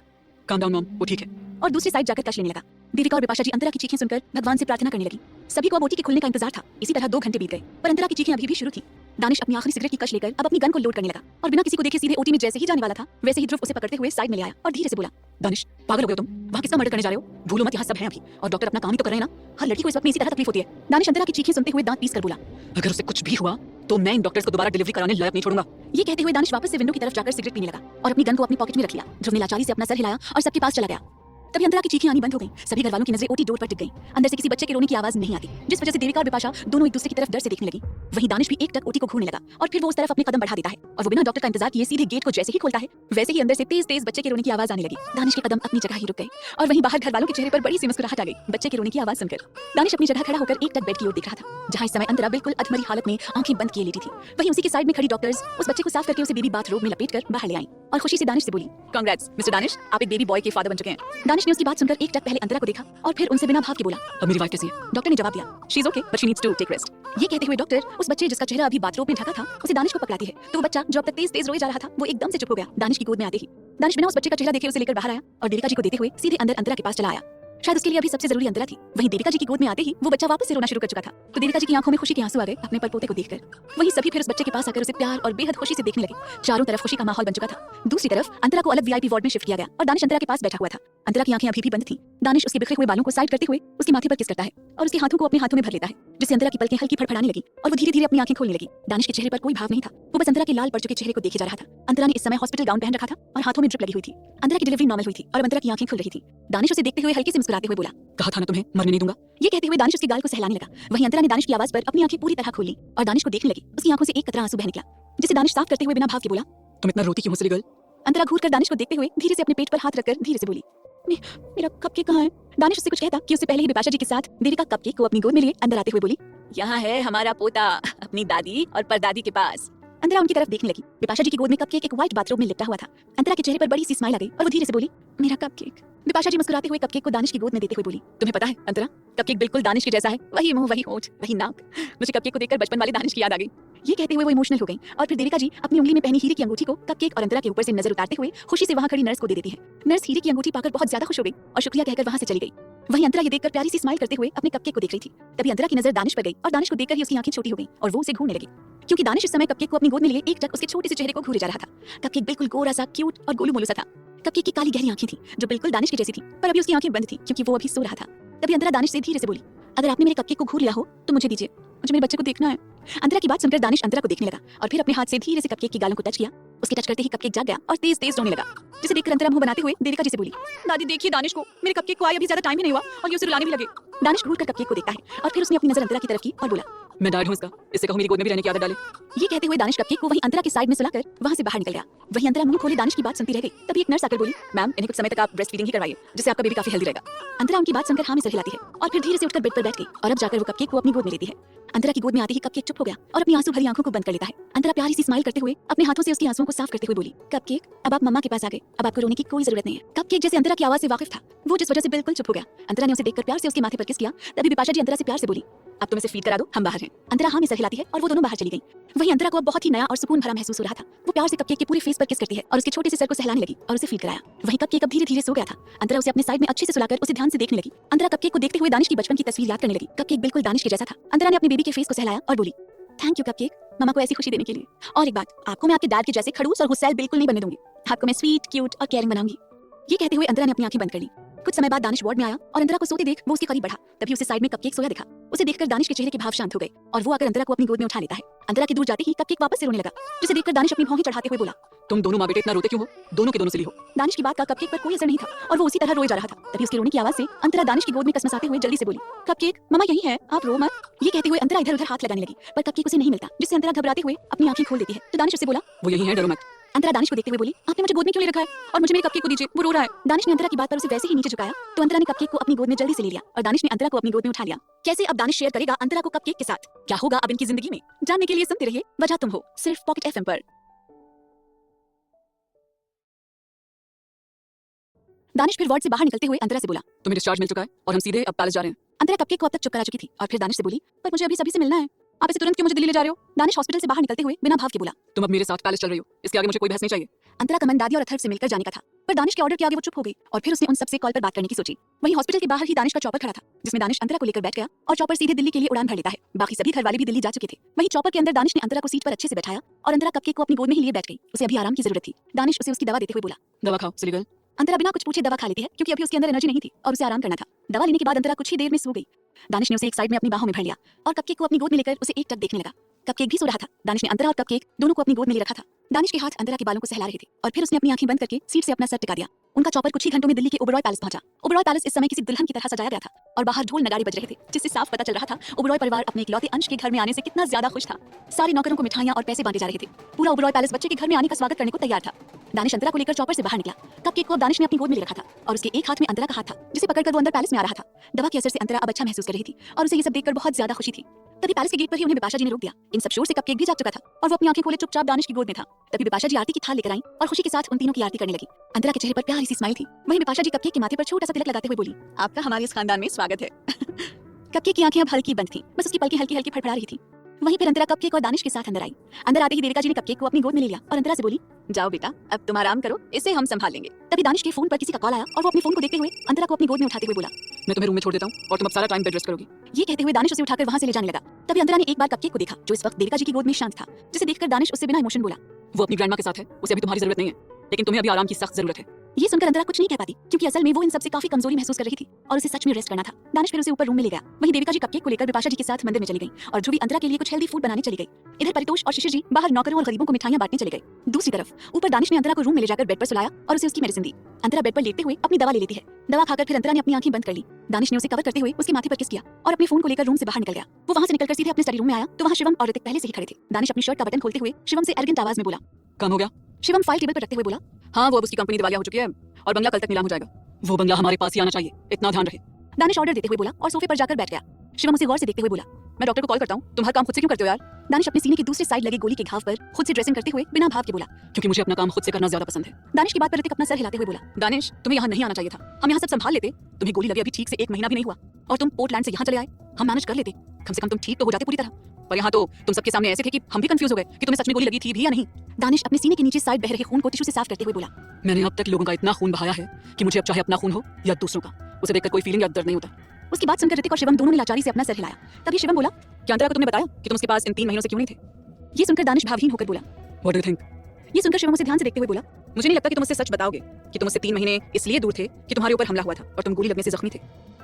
काम डाउन मॉम, वो ठीक है। और दूसरी साइड जाकर कश लेने लगा। देविका और विपाशा जी अंतरा की चीखें सुनकर भगवान से प्रार्थना करने लगी। सभी को अब ओटी के खुलने का इंतजार था। इसी तरह 2 घंटे बीत गए पर अंतरा की चीखें अभी भी शुरू थी। दानिश अपनी आखिरी सिगरेट की कश लेकर अब अपनी गन को लोड करने लगा और बिना किसी को देखे सीधे ओटी में जैसे ही जाने वाला था वैसे ही ध्रुव उसे पकड़ते हुए साइड में ले आया और धीरे से बोला, दानिश पागल हो गए हो तुम? वहाँ किसका मर्डर करने जा रहे हो? भूलो मत यहाँ सब है अभी, और डॉक्टर अपना काम ही तो कर रहे हैं ना। हर लड़की को इस वक्त में इसी तरह तकलीफ होती है। दानिश अंतरा की चीखें सुनते हुए दांत पीस कर बोला, अगर उसे कुछ भी हुआ तो मैं इन डॉक्टर्स को दोबारा डिलीवरी कराने लायक नहीं छोड़ूंगा। ये कहते हुए दानिश वापस से विंडो की तरफ जाकर सिगरेट पीने लगा और अपनी गन को अपनी पॉकेट में रख लिया। ध्रुव ने लाचारी से अपना सर हिलाया और सबके पास चला गया। तभी अंतरा की चीखें आनी बंद हो गईं। सभी घरवालों की नजरें ओटी डोर पर टिक गईं। अंदर से किसी बच्चे के रोने की आवाज नहीं आती, जिस वजह से देविका और बिपाशा दोनों एक दूसरे की तरफ डर से देखने लगी। वहीं दानिश भी एक टक ओटी को घूरने लगा और फिर वो उस तरफ अपने कदम बढ़ा देता है और वो बिना डॉक्टर का इंतजार किए सीधे गेट को जैसे ही खोलता है वैसे ही अंदर से तेज तेज बच्चे के रोने की आवाज आने लगी। दानिश के कदम अपनी जगह ही रुक गए और वहीं बाहर घरवालों के चेहरे पर बड़ी सी मुस्कुराहट आ गई बच्चे के रोने की आवाज सुनकर। दानिश अपनी जगह खड़ा होकर एक टक बेड की ओर देख रहा था, जहां इस समय अंतरा बिल्कुल अधमरी हालत में आंखें बंद किए लेटी थी। वहीं उसी के साइड में खड़ी डॉक्टर्स उस बच्चे को साफ करके उसे बेबी बाथरोब में लपेट कर बाहर ले आई और खुशी से दानिश से बोली, कांग्रेट्स मिस्टर दानिश, आप एक बेबी बॉय के फादर बन चुके हैं। दानिश ने उसकी बात सुनकर एक टक पहले अंतरा को देखा और फिर उनसे बिना भाव के बोला, अब मेरी वाइफ कैसी है? डॉक्टर ने जवाब दिया, she is okay but she needs to take rest. ये कहते हुए डॉक्टर उस बच्चे जिसका चेहरा अभी बाथरोब में ढका था उसे दानिश को पकड़ाती है तो वो बच्चा जो अब तक तेज तेज रोए जा रहा था वो एकदम से चुप हो गया। दानिश की गोद में आते ही दानिश बिना उस बच्चे का चेहरा देखे उसे लेकर बाहर आया और देविका जी को देते हुए सीधे अंदर अंतरा के पास चला आया। शायद उसके लिए अभी सबसे जरूरी अंतरा थी। वहीं देविका जी की गोद में आते ही वो बच्चा वापस से रोना शुरू कर चुका था तो देविका जी की आंखों में खुशी के आंसू आ गए अपने परपोते को देखकर। वहीं सभी फिर उस बच्चे के पास आकर उसे प्यार और बेहद खुशी से देखने लगे। चारों तरफ खुशी का माहौल बन चुका था। दूसरी तरफ अंतरा को अलग वीआईपी वार्ड में शिफ्ट किया गया और दानिश अंतरा के पास बैठा हुआ था। अंतरा की आंखें अभी भी बंद थी। दानिश उसके बिखरे हुए बालों को साइड करते हुए उसके माथे पर किस करता है और उसके हाथों को अपने हाथों में भर लेता है, जिससे अंतरा की पलकें हल्की फड़फड़ाने लगी और वो धीरे धीरे अपनी आंखें खोलने लगी। दानिश के चेहरे पर कोई भाव नहीं था, वो बस अंतरा के लाल पड़ चुके चेहरे को देखे जा रहा था। अंतरा ने इस समय हॉस्पिटल गाउन पहन रखा था और हाथों में ड्रिप लगी हुई थी। अंतरा की डिलीवरी नॉर्मल हुई थी और अंतरा की आंखें खुल रही थी। दानिश उसे देखते हुए हल्के से मुस्कुराते हुए बोला, कहा था ना तुम्हें मरने नहीं दूंगा। ये कहते हुए दानिश उसके गाल को सहलाने लगा। वहीं अंतरा ने दानिश की आवाज पर अपनी आंखें पूरी तरह खोल ली और दानिश को देखने लगी। उसकी आंखों से एक कतरा आंसू बह निकला, जिसे दानिश साफ करते हुए बिना भाव के बोला, तुम इतना रोती क्यों हो सिली गर्ल? अंतरा घूर कर दानिश को देखते हुए धीरे से अपने पेट पर हाथ रखकर धीरे से बोली, मेरा कपकेक कहाँ है? दानिश उससे कुछ कहता कि उससे पहले ही बिपाशा जी के साथ देविका कपकेक को अपनी गोद में लिए अंदर आते हुए बोली, यहाँ है हमारा पोता अपनी दादी और परदादी के पास। अंतरा उनकी तरफ देखने लगी। बिपाशा जी की गोद में कपकेक एक व्हाइट बाथरूम में लिपटा हुआ था। अंतरा के चेहरे पर बड़ी सी स्माइल आ गई और वो धीरे से बोली, मेरा कपकेक। बिपाशा जी मुस्कुराते हुए कपकेक को दानिश की गोद में देते हुए बोली, तुम्हें पता है अंतरा, कपकेक बिल्कुल दानिश के जैसा है, वही मुंह वही होंठ वही नाक। मुझे कपकेक को देखकर बचपन वाले दानिश की याद आ गई। ये कहते हुए वो इमोशनल हो गई और फिर देविका जी अपनी उंगली में पहनी हीरे की अंगूठी को कपकेक और अंतरा के ऊपर से नजर उतारते हुए खुशी से वहां खड़ी नर्स को दे देती है। नर्स हीरे की अंगूठी पाकर बहुत ज्यादा खुश हो गई और शुक्रिया कहकर वहां से चली गई। वहीं अंतरा ये देखकर प्यारी सी स्माइल करते हुए अपने कपकेक को देख रही थी। तभी अंतरा की नजर दानिश पर गई और दानिश को देखकर ही उसकी आंखें छोटी हो गई और वो उसे घूरने लगी, क्योंकि दानिश इस समय कपकेक को अपनी गोद में लिए एक टक उसके छोटे से चेहरे को घूरे जा रहा था। कपकेक बिल्कुल गोरा सा क्यूट और गोलू मोलू सा था। कपकेक की काली गहरी आंखें थी जो बिल्कुल दानिश की जैसी थी, पर अभी उसकी आंखें बंद थी क्योंकि वो अभी सो रहा था। तभी अंतरा दानिश से धीरे से बोली, अगर आपने मेरे कपकेक को घूर लिया हो तो मुझे दीजिए, मुझे मेरे बच्चे को देखना है। अंतरा की बात सुनकर दानिश अंतरा को देखने लगा और फिर अपने हाथ से धीरे से कपकेक की गालों को टच किया। उसके टच करते ही कपकेक जाग गया और तेज तेज रोने लगा, जिसे देखकर अंतरा मुंह बनाते हुए देविका जी से बोली, दादी देखिए दानिश को, मेरे कपकेक को आए अभी ज्यादा टाइम ही नहीं हुआ और ये उसे रुलाने भी लगे। दानिश घूर कर कपकेक को देखता है और फिर उसने अपनी नजर अंतरा की तरफ की और बोला, मैं डैड हूं इसका, इससे कहो मेरी गोद में भी रहने की आदत डाले। ये कहते हुए दानिश कपकेक को वहीं अंतरा के साइड में सुलाकर वहां से बाहर निकल गया। वहीं अंतरा मुंह खोले दानिश की बात सुनती रह गई। तभी एक नर्स आकर बोली, मैम इन्हें कुछ समय तक आप ब्रेस्ट फीडिंग ही करवाइए, जिससे आपका बेबी काफी हेल्दी रहेगा। अंतरा उनकी बात सुनकर हाँ में सर हिलाती है और फिर धीरे से उठकर बेड पर बैठ गई और अब जाकर वो कपकेक को अपनी गोद में लेती है। अंतरा की गोद में आते ही कपकेक चुप हो गया और अपनी आंसू भरी आंखों को बंद कर लेता है। अंतरा प्यारी सी स्माइल करते हुए अपने हाथों से उसकी आंसुओं को साफ करते हुए बोली, कपकेक अब आप मम्मा के पास आ गए, अब आपको रोने की कोई जरूरत नहीं है। कपकेक जैसे अंतरा की आवाज से वाकिफ था, वो जिस वजह से बिल्कुल चुप हो गया। अंतरा ने उसे देखकर प्यार से उसके माथे पर किस किया। तभी बिपाशा जी अंतरा से प्यार से बोली, अब तुम इसे फीड करा दो, हम बाहर हैं। अंतरा हाँ में सर हिलाती है और वो दोनों बाहर चली गई। वहीं अंतरा को अब बहुत ही नया और सुकून भरा महसूस हो रहा था। वो प्यार से कपकेक के पूरे फेस पर किस करती है और उसके छोटे से सर को सहलाने लगी और उसे फीड कराया। वहीं कपकेक अब धीरे धीरे सो गया था। अंतरा उसे अपने साइड में अच्छे से सुलाकर उसे ध्यान से देखने लगी। अंतरा कपकेक को देखते हुए दानिश की बचपन की तस्वीर याद करने लगी। कपकेक बिल्कुल दानिश के जैसा था। अंतरा ने अपने बेबी के फेस को सहलाया और बोली, थैंक यू कपकेक, मम्मा को ऐसी खुशी देने के लिए। और एक बात, आपको मैं आपके डैड के जैसे खड़ूस और गुस्सैल बिल्कुल नहीं बनने दूंगी, आपको मैं स्वीट क्यूट और केयरिंग बनाऊंगी। ये कहते हुए अंतरा ने अपनी आंखें बंद कर ली। कुछ समय बाद दानिश वार्ड में आया और अंतरा को सोते देख वो उसके करीब बढ़ा। तभी उसे साइड में कपकेक सोया दिखा। उसे देखकर दानिश के चेहरे के भाव शांत हो गए और वो आकर अंतरा को अपनी गोद में उठा लेता है। अंतरा के दूर जाते ही कपकेक वापस से रोने लगा, जिसे देखकर दानिश अपनी भौहें चढ़ाते हुए बोला, तुम दोनों माँ बेटे इतना रोते क्यों हो? दोनों के दोनों सिली हो। दानिश की बात का कपकेक पर कोई असर नहीं था और वो उसी तरह रोए जा रहा था। तभी उसके रोने की आवाज से अंतरा दानिश की गोद में कसमसाते हुए जल्दी से बोली, कपकेक मम्मा यही है, आप रो मत। ये कहते हुए अंतरा इधर उधर हाथ लगाने लगी पर कपकेक उसे नहीं मिलता, जिससे अंतरा घबराते हुए अपनी आंखें खोल देती है। तो दानिश उससे बोला, वो यही है, डरो मत। अंतरा दानिश को देखते हुए बोली, आपने मुझे गोद में क्यों ले रखा है और मुझे मेरे कपकेक को दीजिए, वो रो रहा है। दानिश ने अंतरा की बात पर उसे वैसे ही नीचे झुकाया तो अंतरा ने कपकेक को अपनी गोद में जल्दी से ले लिया और दानिश ने अंतरा को अपनी गोद में उठा लिया। कैसे अब दानिश शेयर करेगा अंतरा को कपकेक के साथ, क्या होगा अब इनकी जिंदगी में, जानने के लिए सुनते रहिए वजह तुम हो, सिर्फ पॉकेट एफएम पर। दानिश फिर वार्ड से बाहर निकलते हुए अंतरा से बोला, तुम्हें डिस्चार्ज मिल चुका है और हम सीधे अब पैलेस जा रहे हैं। अंतरा कपकेक को अब तक चुप करा चुकी थी और फिर दानिश से बोली, पर मुझे अभी सभी से मिलना है, आप इसे तुरंत क्यों मुझे दिल्ली ले जा रहे हो? दानिश हॉस्पिटल से बाहर निकलते हुए बिना भाव के बोला, तुम अब मेरे साथ पैलेस चल रही हो, इसके आगे मुझे कोई बहस नहीं चाहिए। अंतरा का मन दादी और अथर्व से मिलकर जाने का था पर दानिश के ऑर्डर के आगे वो चुप हो गई और फिर उसने उन सबसे कॉल पर बात करने की सोची। वहीं हॉस्पिटल के बाहर ही दानिश का चॉपर खड़ा था, जिसमें दानिश अंतरा को लेकर बैठ गया और चॉपर सीधे दिल्ली के लिए उड़ान भर लेता है। बाकी सभी घर वाले भी दिल्ली जा चुके थे। वहीं चॉपर के अंदर दानिश ने अंतरा को सीट पर अच्छे से बैठाया और अंतरा कपकेक को अपनी गोद में ही लिए बैठ गई। उसे अभी आराम की जरूरत थी। दानिश उसे उसकी दवा देते हुए बोला, दवा खाओ सिली गर्ल। अंतरा बिना कुछ पूछे दवा खा लेती है क्योंकि अभी उसके अंदर एनर्जी नहीं थी और उसे आराम करना था। दवा लेने के बाद अंतरा कुछ ही देर में सो गई। दानिश ने उसे एक साइड में अपनी बाहों में भर लिया और कपकेक को अपनी गोद में लेकर उसे एक टक देखने लगा। कपकेक भी सो रहा था। दानिश ने अंतरा और कपकेक दोनों को अपनी गोद में ले रखा था। दानिश के हाथ अंतरा के बालों को सहला रहे थे और फिर उसने अपनी आंखें बंद करके सीट से अपना सर टिका दिया। उनका चॉपर कुछ ही घंटों में दिल्ली के ओबरॉय पैलेस पहुंचा। ओबरॉय पैलेस इस समय किसी दुल्हन की तरह सजाया गया था और बाहर ढोल नगाड़े बज रहे थे, जिससे साफ पता चल रहा था ओबरॉय परिवार अपने इकलौते अंश के घर में आने से कितना ज्यादा खुश था। सारे नौकरों को मिठाइयां और पैसे बांटे जा रहे थे। पूरा ओबरॉय पैलेस बच्चे के घर में आने का स्वागत करने को तैयार था। दानिश अंतरा को लेकर चॉपर से बाहर निकला। कपकेक को दानिश ने अपनी गोद में ले रखा था और उसके एक हाथ में अंतरा का हाथ था, जिसे पकड़कर वो अंदर पैलेस में आ रहा था। दवा के असर से अंतरा अब अच्छा महसूस कर रही थी और उसे ये सब देखकर बहुत ज्यादा खुशी थी। तभी पैलेस के गेट पर ही उन्हें बिपाशा जी ने रोक दिया। इन सब शोर से कपकेक भी जाग चुका था और वो अपनी आंखें खोले चुपचाप दानिश की गोद में था। तभी बिपाशा जी आरती की थाल लेकर आई और खुशी के साथ उन तीनों की आरती करने लगी। अंतरा के चेहरे पर प्यारी सी स्माइल थी। वहीं बिपाशा जी कपकेक के माथे पर छोटा सा तिलक लगाते हुए बोली, आपका हमारे इस खानदान में स्वागत है। कपकेक की आंखें अब हल्की बंद थी, बस उसकी पलकें हल्की हल्की फड़फड़ा रही थी। वहीं फिर अंतरा कपकेक और दानिश के साथ अंदर आई। अंदर आते ही देविका जी ने कपकेक को अपनी गोद में ले लिया और अंतरा से बोली, जाओ बेटा, अब तुम आराम करो, इसे हम संभाल लेंगे। तभी दानिश के फोन पर किसी का कॉल आया और वो अपने फोन को देखते हुए अंतरा को अपनी गोद में उठाते हुए बोला, मैं तुम्हें रूम में छोड़ देता हूँ और तुम अब सारा टाइम बेड रेस्ट करोगी। ये कहते हुए दानिश उसे उठाकर वहां से ले जाने लगा। तभी अंतरा ने एक बार कपकेक को देखा, जो इस वक्त देविका जी की गोद में शांत था, जिसे देखकर दानिश उससे बिना इमोशन बोला, वो अपनी ग्रैंडमा के साथ है, उसे अभी तुम्हारी जरूरत नहीं है, लेकिन तुम्हें अभी आराम की सख्त जरूरत है। ये सुनकर अंतरा कुछ नहीं कह पाती क्योंकि असल में वो इन सबसे काफी कमजोरी महसूस कर रही थी और उसे सच में रेस्ट करना था। दानिश फिर उसे ऊपर रूम में ले गया। वहीं देविका जी कपकेक को लेकर बिपाशा जी के साथ मंदिर में चली गई और ध्रुवी अंतरा के लिए कुछ हेल्दी फूड बनाने चली गई। इधर परितोष और शिशिर जी बाहर नौकरों और गरीबों को मिठाइयां बांटने चले गए। दूसरी तरफ ऊपर दानिश ने अंतरा को रूम में ले जाकर बेड पर सुलाया और उसे उसकी मेडिसिन दी। अंतरा बेड पर लेटते हुए अपनी दवा ले लेती है। दवा खाकर फिर अंतरा ने अपनी आंखें बंद कर ली। दानिश ने उसे कवर करते हुए उसके माथे पर किस किया और अपने फोन को लेकर रूम से बाहर निकल गया। वो वहां से निकलकर सीधे अपने स्टडी रूम में आया तो वहां शिवम और ऋतिक पहले से ही खड़े थे। दानिश अपनी शर्ट का बटन खोलते हुए शिवम से एरोगेंट आवाज में बोला, काम हो गया? शिवम फाइल टेबल पर रखते हुए बोला, हाँ, वो अब उसकी कंपनी दिवालिया हो चुकी है और बंगला कल तक नीलाम हो जाएगा। वो बंगला हमारे पास ही आना चाहिए, इतना ध्यान रहे। दानिश ऑर्डर देते हुए बोला और सोफे पर जाकर बैठ गया। शिवम उसे गौर से देखते हुए बोला, मैं डॉक्टर को कॉल करता हूँ, तुम हर काम खुद से क्यों करते हो यार? दानिश अपने सीने की दूसरी साइड लगे गोली के घाव पर खुद से ड्रेसिंग करते हुए बिना भाव के बोला, क्योंकि मुझे अपना काम खुद से करना ज्यादा पसंद है। दानिश की बात पर ऋतिक अपना सर हिलाते हुए बोला, दानिश, तुम्हें यहाँ नहीं आना चाहिए था, हम यहाँ सब संभाल लेते। तुम्हें गोली लगी अभी ठीक से 1 महीना भी नहीं हुआ और तुम पोर्टलैंड से यहाँ चले आए, हम मैनेज कर लेते। कम से कम तुम ठीक तो हो जाते पूरी तरह। पर यहाँ तो तुम सबके सामने ऐसे थे कि हम भी कंफ्यूज हो गए कि तुम्हें सच में गोली लगी थी भी या नहीं। दानिश अपने सीने के नीचे साइड बह रहे खून को टिश्यू से साफ करते हुए बोला, मैंने अब तक लोगों का इतना खून बहाया है कि मुझे अब चाहे अपना खून हो या दूसरों का, उसे देखकर कोई फीलिंग या दर्द नहीं होता। उसकी बात सुनकर ऋतिक और शिवम दोनों ने लाचारी से अपना सर हिलाया। तभी शिवम बोला, क्या अंतरा को तुमने बताया कि तुम उसके पास इन 3 महीनों से क्यों नहीं थे? ये सुनकर दानिश भावहीन होकर बोला, व्हाट डू यू थिंक? ये सुनकर शिवम उसे ध्यान से देखते हुए बोला, मुझे नहीं लगता कि तुम मुझसे सच बताओगे कि तुम उससे 3 महीने इसलिए दूर थे कि तुम्हारे ऊपर हमला हुआ था और तुम गोली लगने से जख्मी थे।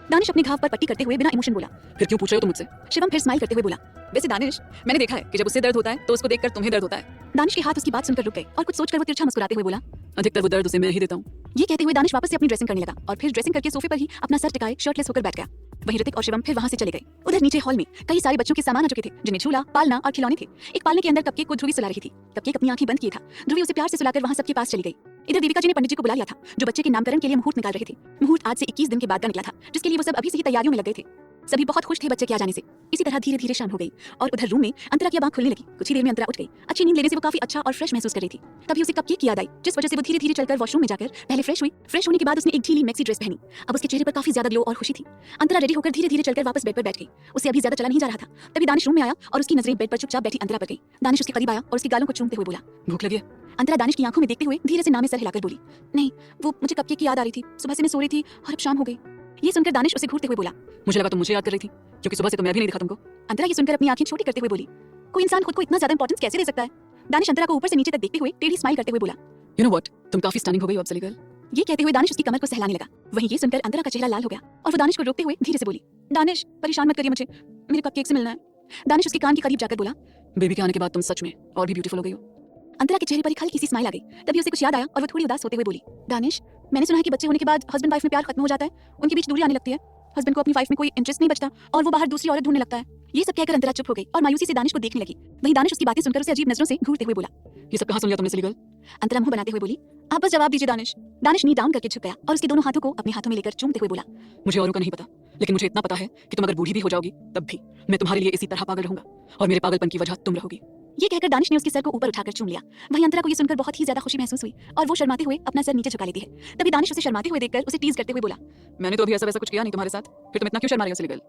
दानिश अपने घाव पर पट्टी करते हुए बिना इमोशन बोला, फिर क्यों पूछ रहे हो तुम मुझसे? शिवम फिर स्माइल करते हुए बोला, वैसे दानिश, मैंने देखा है कि जब उससे दर्द होता है तो उसको देखकर तुम्हें दर्द होता है। दानिश के हाथ उसकी बात सुनकर रुक गए और कुछ सोचकर वो तिरछा मुस्कुराते हुए बोला, अधिकतर वो दर्द उसे मैं ही देता हूँ। ये कहते हुए दानिश वापस से अपनी ड्रेसिंग करने लगा और फिर ड्रेसिंग करके सोफे पर ही अपना सर टिकाए शर्टलेस होकर बैठ गया। वहीं ऋतिक और शिवम फिर वहां से चले गए। उधर नीचे हॉल में कई सारे बच्चों के सामान आ चुके थे, जिन्हें झूला, पालना और खिलौने थे। एक पालने के अंदर कपकेक को ध्रुवी सुला रही थी। कपकेक अपनी आंखें बंद किए था। ध्रुवी उसे प्यार से सुलाकर वहां सबके पास चली गई। इधर देविका जी ने पंडित जी को बुला लिया था, जो बच्चे के नामकरण के लिए मुहूर्त निकाल रहे थे। मुहूर्त आज से 21 दिन के बाद का निकला था, जिसके लिए वो सब अभी से ही तैयारियों में लग गए थे। सभी बहुत खुश थे बच्चे के आ जाने से। इसी तरह धीरे धीरे शाम हो गई और उधर रूम में अंतरा की आंख खुलने लगी। कुछ ही देर में अंतरा उठ गई। अच्छी नींद लेने से वो काफी अच्छा और फ्रेश महसूस कर रही थी। तभी उसे कपकेक की याद आई, जिस वजह से वो धीरे धीरे चलकर वॉशरूम में जाकर पहले फ्रेश हुई। फ्रेश होने के बाद उसने एक ढीली मैक्सी ड्रेस पहनी। अब उसके चेहरे पर काफी ज्यादा ग्लो और खुशी थी। अंतरा रेडी होकर धीरे धीरे चलकर वापस बेड पर बैठ गई। उसे अभी ज्यादा चला नहीं जा रहा था। तभी दानिश रूम में आया और उसकी नजरें बेड पर चुपचाप बैठी अंतरा पर गई। दानिश उसके करीब आया और उसकी गालों को चूमते हुए बोला, भूख लगी है? अंतरा दानिश की आंखों में देखते हुए धीरे से नामे सर हिलाकर बोली, नहीं, वो मुझे कपकेक की याद आ रही थी। सुबह से मैं सो रही थी और अब शाम हो गई। ये सुनकर दानिश उसे घूरते हुए बोला, मुझे लगा तुम मुझे याद कर रही थी, क्योंकि सुबह से तो मैं भी नहीं दिखा तुमको। अंतरा ये सुनकर अपनी आंखें छोटी करते हुए बोली, कोई इंसान खुद को इतना ज्यादा इंपॉर्टेंस कैसे दे सकता है? दानिश अंतरा को ऊपर से नीचे तक देखते हुए टेढ़ी स्माइल करते हुए बोला, यू नो व्हाट, तुम काफी स्टनिंग हो गई अब सली गर्ल। ये कहते हुए दानिश उसकी कमर को सहलाने लगा। वहीं ये सुनकर अंतरा का चेहरा लाल हो गया और वो दानिश को रोकते हुए धीरे से बोली, दानिश परेशान मत करिए मुझे, मेरे कपकेक से मिलना है। दानिश उसके कान के करीब जाकर बोला, बेबी के आने के बाद तुम सच में और भी ब्यूटीफुल हो गई हो। अंतरा के चेहरे पर एक हल्की सी स्माइल आ गई। तभी उसे कुछ याद आया और वो थोड़ी उदास होते हुए बोली, दानिश, मैंने सुना है कि बच्चे होने के बाद हस्बैंड वाइफ में प्यार खत्म हो जाता है, उनके बीच दूरी आने लगती है, हस्बैंड को अपनी वाइफ में कोई इंटरेस्ट नहीं बचता और वो बाहर दूसरी औरत ढूंढने लगता है। ये सब कहकर अंतरा चुप हो गई और मायूसी से दानिश को देखने लगी। वहीं दानिश उसकी बातें सुनकर उसे अजीब नजरों से घूरते हुए बोला, ये सब कहाँ सुन लिया तुमने सली गर्ल? अंतरा मुंह बनाते हुए बोली, आप बस जवाब दीजिए दानिश। दानिश नी डाउन करके झुक गया और उसके दोनों हाथों को अपने हाथों में लेकर चूमते हुए बोला, मुझे औरों का नहीं पता, लेकिन मुझे इतना पता है कि तुम अगर बूढ़ी भी हो जाओगी तब भी मैं तुम्हारे लिए इसी तरह पागल रहूंगा और मेरे पागलपन की वजह तुम रहोगी। ये कहकर दानिश ने उसके सर को ऊपर उठाकर चूम लिया। वहीं अंतरा को ये सुनकर बहुत ही ज्यादा खुशी महसूस हुई और वो शर्माते हुए अपना सर नीचे झुका लेती है। तभी दानिश उसे शर्माते हुए देखकर उसे टीज करते हुए बोला, मैंने तो अभी ऐसा वैसा कुछ किया नहीं तुम्हारे साथ, फिर तुम इतना क्यों शर्मा रही हो सली गर्ल?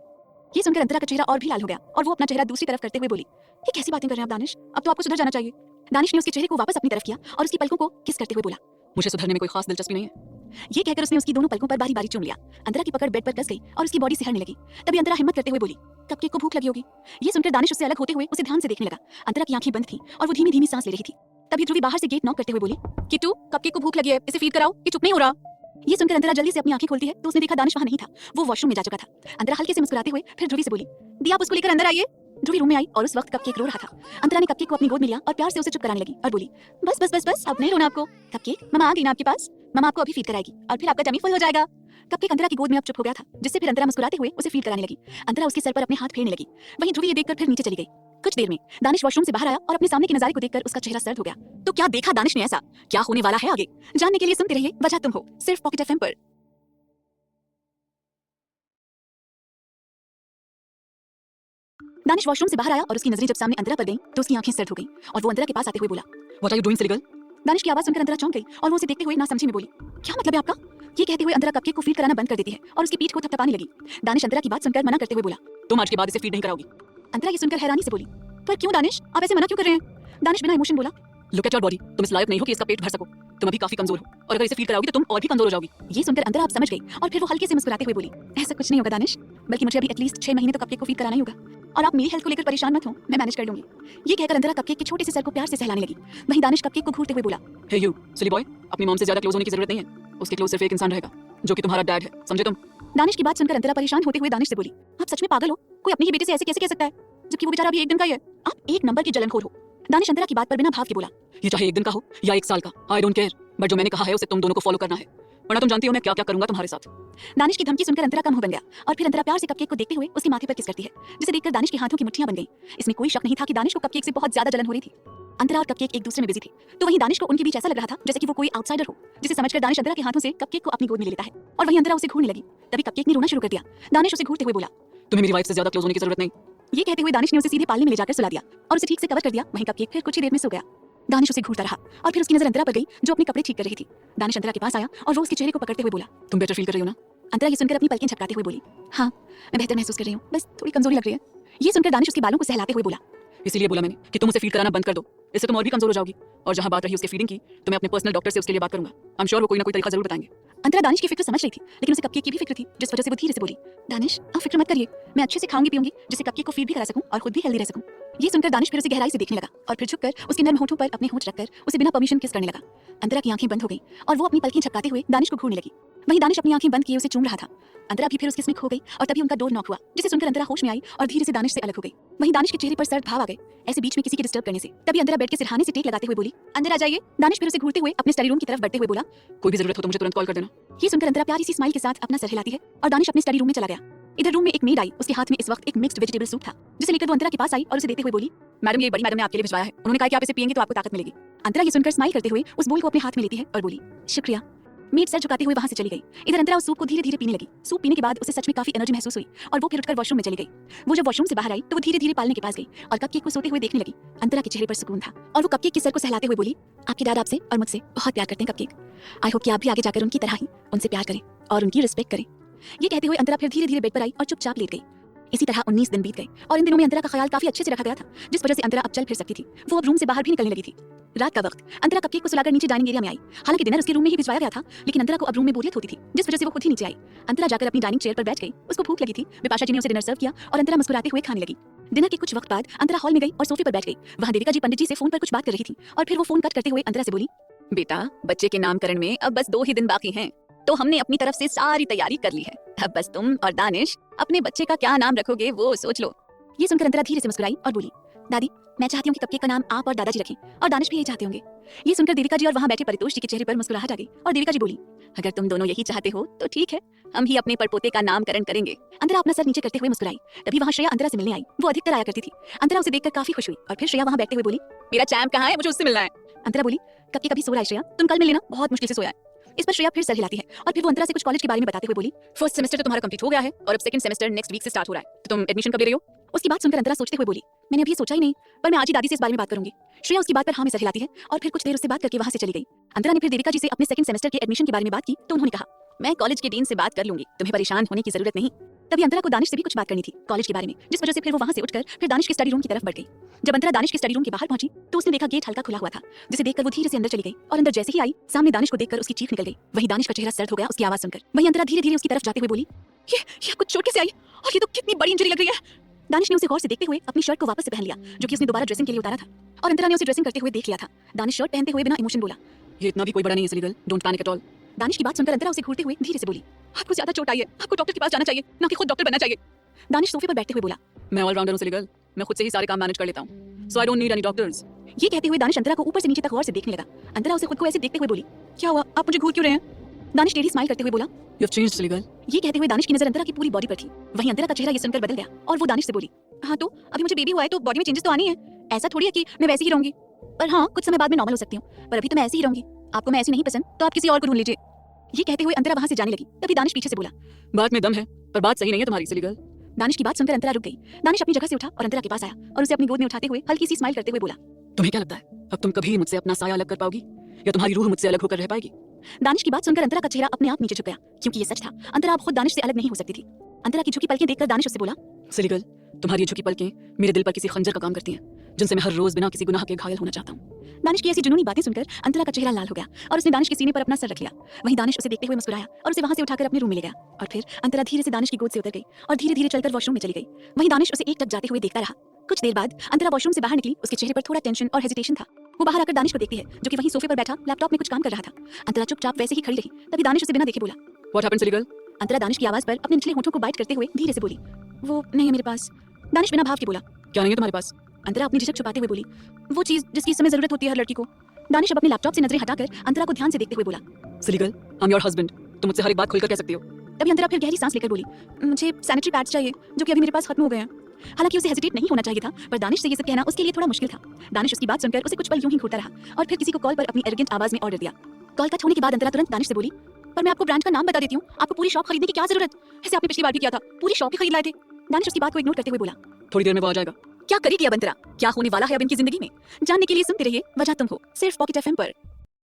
ये सुनकर अंतरा का चेहरा और भी लाल हो गया और वो अपना चेहरा दूसरी तरफ करते हुए बोली, ये कैसी बातें कर रहे हैं आप दानिश, अब तो आपको सुधर जाना चाहिए। दानिश ने उसके चेहरे को वापस अपनी तरफ किया और उसकी पलकों को किस करते हुए बोला, मुझे सुधरने में कोई खास दिलचस्पी नहीं है। ये कहकर उसने उसकी दोनों पलकों पर बारी बारी चूम लिया। अंतरा की पकड़ बेड पर कस गई और उसकी बॉडी सिहरने लगी। तभी अंतरा हिम्मत करते हुए बोली, कपकेक को भूख लगी होगी। ये सुनकर दानिश उससे अलग होते हुए उसे ध्यान से देखने लगा। अंतरा की आंखें बंद थी और वो धीमी धीमी सांस ले रही थी। तभी ध्रुवी बाहर से गेट नॉक करते हुए बोली, किट्टू कपकेक को भूख लगी है, इसे फीड कराओ, ये चुप नहीं हो रहा। ये सुनकर अंतरा जल्दी से अपनी आंखें खोलती है तो उसने देखा दानिश वहां नहीं था, वो वॉशरूम में जा चुका था। अंतरा हल्के से मुस्कुराते हुए फिर ध्रुवी से बोली, दी आप उसको लेकर अंदर आइए। ध्रुवी रूम में आई और उस वक्त कपकेक रो रहा था। अंतरा ने कपकेक को अपनी गोद में लिया और प्यार से उसे चुप कराने लगी और बोली, बस बस बस बस, अब नहीं रोना आपको। कपकेक मम्मा आ गई ना आपके पास, मम्मा आपको अभी फीड कराएगी और फिर आपका टमी फुल हो जाएगा। कपकेक अंतरा की गोद में अब चुप हो गया था, जिससे फिर अंतरा मुस्कुराते हुए उसे फीड कराने लगी। अंतरा उसके सर पर अपने हाथ फेरने लगी। वहीं ध्रुवी ये देखकर फिर नीचे चली गई। कुछ देर में दानिश वॉशरूम से बाहर आया और अपने सामने के नजारे को देखकर उसका चेहरा सर्द हो गया। तो क्या देखा दानिश ने ऐसा? क्या होने वाला है आगे जानने के लिए सुनते रहिए वजह तुम हो, सिर्फ पॉकेट एफएम पर। दानिश वॉशरूम से बाहर आया और उसकी नजरें जब सामने अंतरा पर गईं तो उसकी आंखें सर्द हो गईं और वो अंतरा के पास आते हुए बोला, what are you doing silly girl? Danish की आवाज सुनकर अंतरा चौंक गई और वो उसे देखते हुए ना समझी में बोली, क्या मतलब है आपका? ये कहते हुए अंतरा कपकेक को फीड कराना बंद कर देती है और उसकी पीठ को थपथपाने लगी। दानिश अंतरा की बात सुनकर मना करते हुए बोला, तुम आज के बाद इसे फीड नहीं कराओगी। अंतरा ये सुनकर हैरानी से बोली, पर क्यों दानिश, आप ऐसे मना क्यों कर रहे हैं? दानिश बिना इमोशन बोला, लुक एट योर बॉडी, तुम इस लायक नहीं हो कि इसका पेट भर सको। तुम अभी काफी कमजोर हो और अगर इसे फीड कराओगी तो तुम और भी कमजोर हो जाओगी। ये सुनकर अंतरा अब समझ गई और फिर वो हल्के से मुस्कुराते हुए बोली, ऐसा कुछ नहीं होगा दानिश, बल्कि मुझे अभी एटलीस्ट 6 महीने तो कपकेक को फीड कराना ही होगा और आप मेरी हेल्थ को लेकर परेशान मत हो, मैं मैनेज कर लूंगी। ये कहकर अंतरा कपकेक के छोटे से सर को प्यार से सहलाने लगी। वहीं दानिश कपकेक को घूरते हुए बोला, हे यू सिली बॉय, अपनी मॉम से ज्यादा क्लोज होने की जरूरत नहीं है। उसके क्लोज सिर्फ एक इंसान रहेगा जो कि तुम्हारा डैड है, समझे तुम? दानिश की बात सुनकर अंतरा परेशान होते हुए दानिश से बोली, आप सच में पागल हो? कोई अपने ही बेटे से ऐसे कैसे कह सकता है, जबकि वो बेचारा अभी 1 दिन का ही है। आप एक नंबर की जलनखोर हो। दानिश अंतरा की बात पर बिना भाव के बोला, ये चाहे 1 दिन का हो या 1 साल का, आई डोंट केयर, बट जो मैंने कहा है उसे तुम दोनों को फॉलो करना है, वरना तुम जानती हो मैं क्या क्या करूंगा तुम्हारे साथ। दानिश की धमकी सुनकर अंतरा का मुंह बन गया और फिर अंतरा प्यार से कपकेक को देखते हुए उसके माथे पर किस करती है, जिसे देखकर दानिश के हाथों की मुट्ठियां बन गईं। इसमें कोई शक नहीं था कि दानिश को कपकेक से बहुत ज्यादा जलन हो रही थी। अंतरा और कपकेक एक दूसरे में बिजी थे, तो वहीं दानिश को उनके बीच ऐसा लग रहा था जैसे कि वो कोई आउटसाइडर हो, जिसे समझकर दानिश अंतरा के हाथों से कपकेक को अपनी गोद में ले लेता है और वहीं अंतरा उसे घूरने लगी। तभी कपकेक ने रोना शुरू कर दिया। दानिश उसे घूरते हुए बोला, तुम्हें मेरी वाइफ से ज्यादा क्लोज होने की जरूरत नहीं। ये कहते हुए दानिश ने उसे सीधे पालने में ले जाकर सुला दिया और उसे ठीक से कवर कर दिया। वहीं कपकेक फिर कुछ ही देर में सो गया। दानिश उसे घूरता रहा और फिर उसकी नजर अंतरा पर गई जो अपने कपड़े ठीक कर रही थी। दानिश अंतरा के पास आया और वो उसके चेहरे को पकड़ते हुए बोला, तुम बेटर फील कर रही हो ना? अंतरा ये सुनकर अपनी पलकें झपकाते हुए बोली, हाँ मैं बेहतर महसूस कर रही हूँ, बस थोड़ी कमजोरी लग रही है। ये सुनकर दानिश उसके बालों को सहलाते हुए बोला, इसीलिए बोला मैंने कि तुम उसे फीड कराना बंद कर दो, इससे तुम और भी कमजोर हो जाओगी। और जहां बात रही उसके फीडिंग की, तो मैं अपने पर्सनल डॉक्टर से उसके लिए बात करूंगा। आई एम श्योर वो कोई ना कोई तरीका जरूर बताएंगे। अंतरा दानिश की फिक्र समझ रही थी, लेकिन उसे कपकेक की भी फिक्र थी, जिस वजह से वो धीरे से बोली, दानिश आप फिक्र मत करिए, मैं अच्छे से खाऊंगी पीऊंगी जिससे कपकेक को फीड भी करा सकूं और खुद भी हेल्दी रह सकूं। ये सुनकर दानिश फिर उसे गहराई से देखने लगा और फिर झुककर उसके नर्म होठों पर अपने होंठ रखकर उसे बिना परमिशन किस करने लगा। अंतरा की आंखें बंद हो गई और वो अपनी पलकें झपकाते हुए दानिश को घूरने लगी। वहीं दानिश अपनी आंखें बंद किए उसे चूम रहा था। अंतरा भी फिर उसके इसमें खो गई और तभी उनका डोर नॉक हुआ, जिसे सुनकर अंतरा होश में आई और धीरे से दानिश से अलग हो गई। वहीं दानिश के चेहरे पर सर्द भाव आ गए, ऐसे बीच में किसी के डिस्टर्ब करने से। तभी अंतरा बेड के सिरहाने से टेक लगाते हुए बोली, अंदर आ जाइए। दानिश फिर उसे घूरते हुए अपने स्टडी रूम की तरफ बढ़ते हुए बोला, कोई भी जरूरत हो तो मुझे तुरंत कॉल कर देना। ये सुनकर अंतरा प्यारी सी स्माइल के साथ अपना सर हिलाती है और दानिश अपने स्टडी रूम में चला गया। इधर रूम में एक मेड आई, उसके हाथ में इस वक्त एक मिक्स्ड वेजिटेबल सूप था, जिसे लेकर वो अंतरा के पास आई और उसे देते हुए बोली, मैडम ये बड़ी मैडम ने आपके लिए भिजवाया है, उन्होंने कहा कि आप इसे पिएंगे तो आपको ताकत मिलेगी। अंतरा ये सुनकर स्माइल करते हुए उस बोल को अपने हाथ में लेती है और बोली, शुक्रिया। मेड सर झुकाते हुए वहां से चली गई। इधर अंतरा उस सूप को धीरे धीरे पीने लगी। सूप पीने के बाद उसे सच में काफी एनर्जी महसूस हुई और वो फिर उठकर वॉशरूम में चली गई। वो जब वॉशरूम से बाहर आई तो वो धीरे धीरे पालने के पास गई और कपकेक को सोते हुए देखने लगी। अंतरा के चेहरे पर सुकून था और वो कपकेक के सर को सहलाते हुए बोली, आपके डैड आपसे और मुझसे बहुत प्यार करते हैं कपकेक। आई होप कि आप भी आगे जाकर उनकी तरह ही उनसे प्यार करें और उनकी रिस्पेक्ट करें। ये कहते हुए अंतरा फिर धीरे धीरे बेड पर आई और चुपचाप लेट गई। इसी तरह 19 दिन बीत गए और इन दिनों में अंतरा का ख्याल काफी अच्छे से रखा गया था, जिस वजह से अंतरा अब चल फिर सकती थी। वो अब रूम से बाहर भी निकलने लगी थी। रात का वक्त अंतरा कपकेक को सुलाकर नीचे डाइनिंग एरिया में आई। हालांकि डिनर उसके रूम में ही भिजवाया गया था, लेकिन अंतरा को अब रूम में बोरियत होती थी, जिस वजह से वो खुद ही नीचे आई। अंतरा जाकर अपनी डाइनिंग चेयर पर बैठ गई। उसको भूख लगी थी। विपाशा जी ने उसे डिनर सर्व किया और अंतरा मुस्कुराते हुए खाने लगी। डिनर के कुछ वक्त बाद अंतरा हॉल में गई और सोफे पर बैठ गई। वहां देविका जी पंडित जी से फोन पर कुछ बात कर रही थी और फिर वो फोन कट करते हुए अंतरा से बोली, बेटा बच्चे के नामकरण में अब बस 2 ही दिन बाकी हैं, तो हमने अपनी तरफ से सारी तैयारी कर ली है। अब बस तुम और दानिश अपने बच्चे का क्या नाम रखोगे वो सोच लो। ये सुनकर अंतरा धीरे से मुस्कुराई और बोली, दादी मैं चाहती हूँ कि कपकेक का नाम आप और दादाजी रखें और दानिश भी यही चाहते होंगे। ये सुनकर देविका जी और वहां बैठे परितोष जी के चेहरे पर मुस्कुराहट आ गई और देविका जी बोली, अगर तुम दोनों यही चाहते हो तो ठीक है, हम ही अपने परपोते का नामकरण करेंगे। अंतरा अपना सर नीचे करते हुए मुस्कुराई। तभी वहां श्रेया अंतरा से मिलने आई। वो अधिकतर आया करती थी। अंतरा उसे देखकर काफी खुश हुई और फिर श्रेया वहां बैठते हुए बोली, मेरा चैम्प कहाँ है, मुझे उससे मिलना है। अंतरा बोली, कपकेक अभी सो रहा है श्रेया, तुम कल मिल लेना, बहुत मुश्किल से सोया है। इस पर श्रेया फिर सर हिलाती है और फिर वो अंतरा से कुछ कॉलेज के बारे में बताते हुए बोली, फर्स्ट सेमेस्टर तो तुम्हारा कंप्लीट हो गया है और अब सेकंड सेमेस्टर नेक्स्ट वीक से स्टार्ट हो रहा है, तो तुम एडमिशन कब ले रही हो? उसकी बात सुनकर अंतरा सोचते हुए बोली, मैंने अभी ये सोचा ही नहीं, पर मैं आज ही दादी से इस बारे में बात करूंगी। श्रेया उसकी बात पर हाँ में सर हिलाती है और फिर कुछ देर उससे बात करके वहां से चली गई। अंतरा ने फिर देविका जी से अपने सेकंड सेमेस्टर के एडमिशन के बारे में बात की तो उन्होंने कहा, मैं कॉलेज के डीन से बात कर लूंगी, तुम्हें परेशान होने की जरूरत नहीं। तभी अंतरा को दानिश से भी कुछ बात करनी थी कॉलेज के बारे में, जिस वजह से फिर वो वहां से उठकर फिर दानिश के स्टडी रूम की तरफ बढ़ गई। जब अंतरा दानिश के स्टडी रूम के बाहर पहुंची तो उसने देखा गेट हल्का खुला हुआ था, जिसे देखकर वो धीरे से अंदर चली गई और अंदर जैसे ही आई सामने दानिश को देखकर उसकी चीख निकल गई। वहीं दानिश का चेहरा सर्द हो गया उसकी आवाज सुनकर। वहीं अंतरा धीरे धीरे उसकी तरफ जाते हुए बोली, ये कुछ चोट कैसे आई और ये तो कितनी बड़ी इंजरी लग रही है। दानिश ने उसे गौर से देखते हुए अपनी शर्ट को वापस से पहन लिया, जो कि उसने दोबारा ड्रेसिंग के लिए उतारा था, और अंतरा ने उसे ड्रेसिंग करते हुए देख लिया था। दानिश शर्ट पहनते हुए बिना इमोशन बोला, ये इतना भी कोई बड़ा नहीं है silly girl, don't panic at all. Danish की बात सुनकर अंतरा उसे घूरते हुए धीरे से बोली, आपको ज्यादा चोट आई है, आपको डॉक्टर के पास जाना चाहिए, ना कि खुद डॉक्टर बनना चाहिए। दानिश सोफे पर बैठते हुए बोला, मैं ऑलराउंडर हूं सिली गर्ल, मैं खुद से ही सारे काम मैनेज कर लेता हूं, so I don't need any doctors. ये कहते हुए दानिश अंतरा को ऊपर से नीचे तक गौर से देखने लगा। अंतरा उसे खुद को ऐसे देखते हुए बोली, क्या हुआ, आप मुझे घूर क्यों रहे हैं? दानिश टेढ़ी स्माइल करते हुए बोला, you have changed silly girl. ये कहते हुए दानिश की नजर अंतरा की पूरी बॉडी पर थी। वहीं अंतरा का चेहरा ये सुनकर बदल गया और वो दानिश से बोली, हाँ तो अभी मुझे बेबी हुआ है तो बॉडी में चेंजेस तो आनी है, ऐसा थोड़ी है कि मैं वैसे ही रहूंगी, पर हाँ कुछ समय बाद में नॉर्मल हो सकती हूँ, पर अभी तो मैं ऐसे ही रहूंगी। आपको मैं ऐसी नहीं पसंद तो आप किसी और को ढूंढ लीजिए। ये कहते हुए अंतरा वहां से जाने लगी। तभी दानिश पीछे से बोला, बात में दम है पर बात सही नहीं है तुम्हारी सिली गर्ल। दानिश की बात सुनकर अंतरा रुक गई। दानिश अपनी जगह से उठा और अंतरा के पास आया और उसे अपनी गोद में उठाते हुए हल्की सी स्माइल करते हुए बोला, तुम्हें क्या लगता है अब तुम कभी मुझसे अपना साया अलग कर पाओगी या तुम्हारी रूह मुझसे अलग होकर रह पाएगी? दानिश की बात सुनकर अंतरा का चेहरा अपने आप नीचे झुक गया, क्योंकि ये सच था, अंतरा अब खुद दानिश से अलग नहीं हो सकती थी। अंतरा की झुकी पलकें देखकर दानिश उससे बोला, सिली गर्ल, तुम्हारी ये झुकी पलकें मेरे दिल पर किसी खंजर का काम करती हैं, जिनसे मैं हर रोज बिना किसी गुनाह के घायल होना चाहता हूँ। दानिश की ऐसी जुनूनी बातें सुनकर अंतरा का चेहरा लाल हो गया और उसने दानिश के सीने पर अपना सर रख लिया। वहीं दानिश उसे देखते हुए मुस्कुराया और उसे वहां से उठाकर अपने रूम में ले गया और फिर अंतरा धीरे से दानिश की गोद से उतर गई और धीरे धीरे चलकर वॉशरूम में चली गई। वहीं दानिश उसे एक टक जाते हुए देखता रहा। कुछ देर बाद अंतरा वॉशरूम से बाहर निकली। उसके चेहरे पर थोड़ा टेंशन और हेजिटेशन था। वो बाहर आकर दानिश को देखती है, जो कि वहीं सोफे पर बैठा लैपटॉप में कुछ काम कर रहा था। अंतरा चुपचाप वैसे ही खड़ी रही। तभी दानिश उसे बिना देखे बोला, व्हाट हैपेंड सिली गर्ल? अंतरा दानिश की आवाज पर अपने निचले होठों को बाइट करते हुए धीरे से बोली, वो नहीं है मेरे पास। दानिश बिना भाव के बोला, क्या नहीं है तुम्हारे पास? अंतरा अपनी झिझक छुपाते हुए बोली, वो चीज जिसकी इस समय जरूरत होती है हर लड़की को। दानिश अब अपने लैपटॉप से नजरें हटाकर अंतरा को ध्यान से देखते हुए बोला, silly girl, I am your husband, तुम मुझसे हर एक बात खुलकर कह सकती हो। तभी अंतरा फिर गहरी सांस लेकर बोली, मुझे सैनिटरी पैड्स चाहिए जो कि अभी मेरे पास खत्म हो गए हैं। हालांकि उसे हेजिटेट नहीं होना चाहिए था, पर दानिश से ये सब कहना उसके लिए थोड़ा मुश्किल था। दानिश उसकी बात सुनकर उसे कुछ पल यूं ही घूरता रहा और फिर किसी को कॉल पर अपनी एरोगेंट आवाज में ऑर्डर दिया। कॉल कट होने के बाद अंतरा तुरंत दानिश से बोली, पर मैं आपको ब्रांड का नाम बता देती हूँ, आपको पूरी शॉप खरीदने की क्या जरूरत? ऐसे आपने पिछली बार भी किया था, पूरी शॉप ही खरीद लाए थे। दानिश उसकी बात को इग्नोर करते हुए बोला, थोड़ी देर में वो आ जाएगा। क्या करेगी अब अंतरा? क्या होने वाला है अब इनकी जिंदगी में? जानने के लिए सुनते रहिए वजह तुम हो, सिर्फ पॉकेट एफएम पर।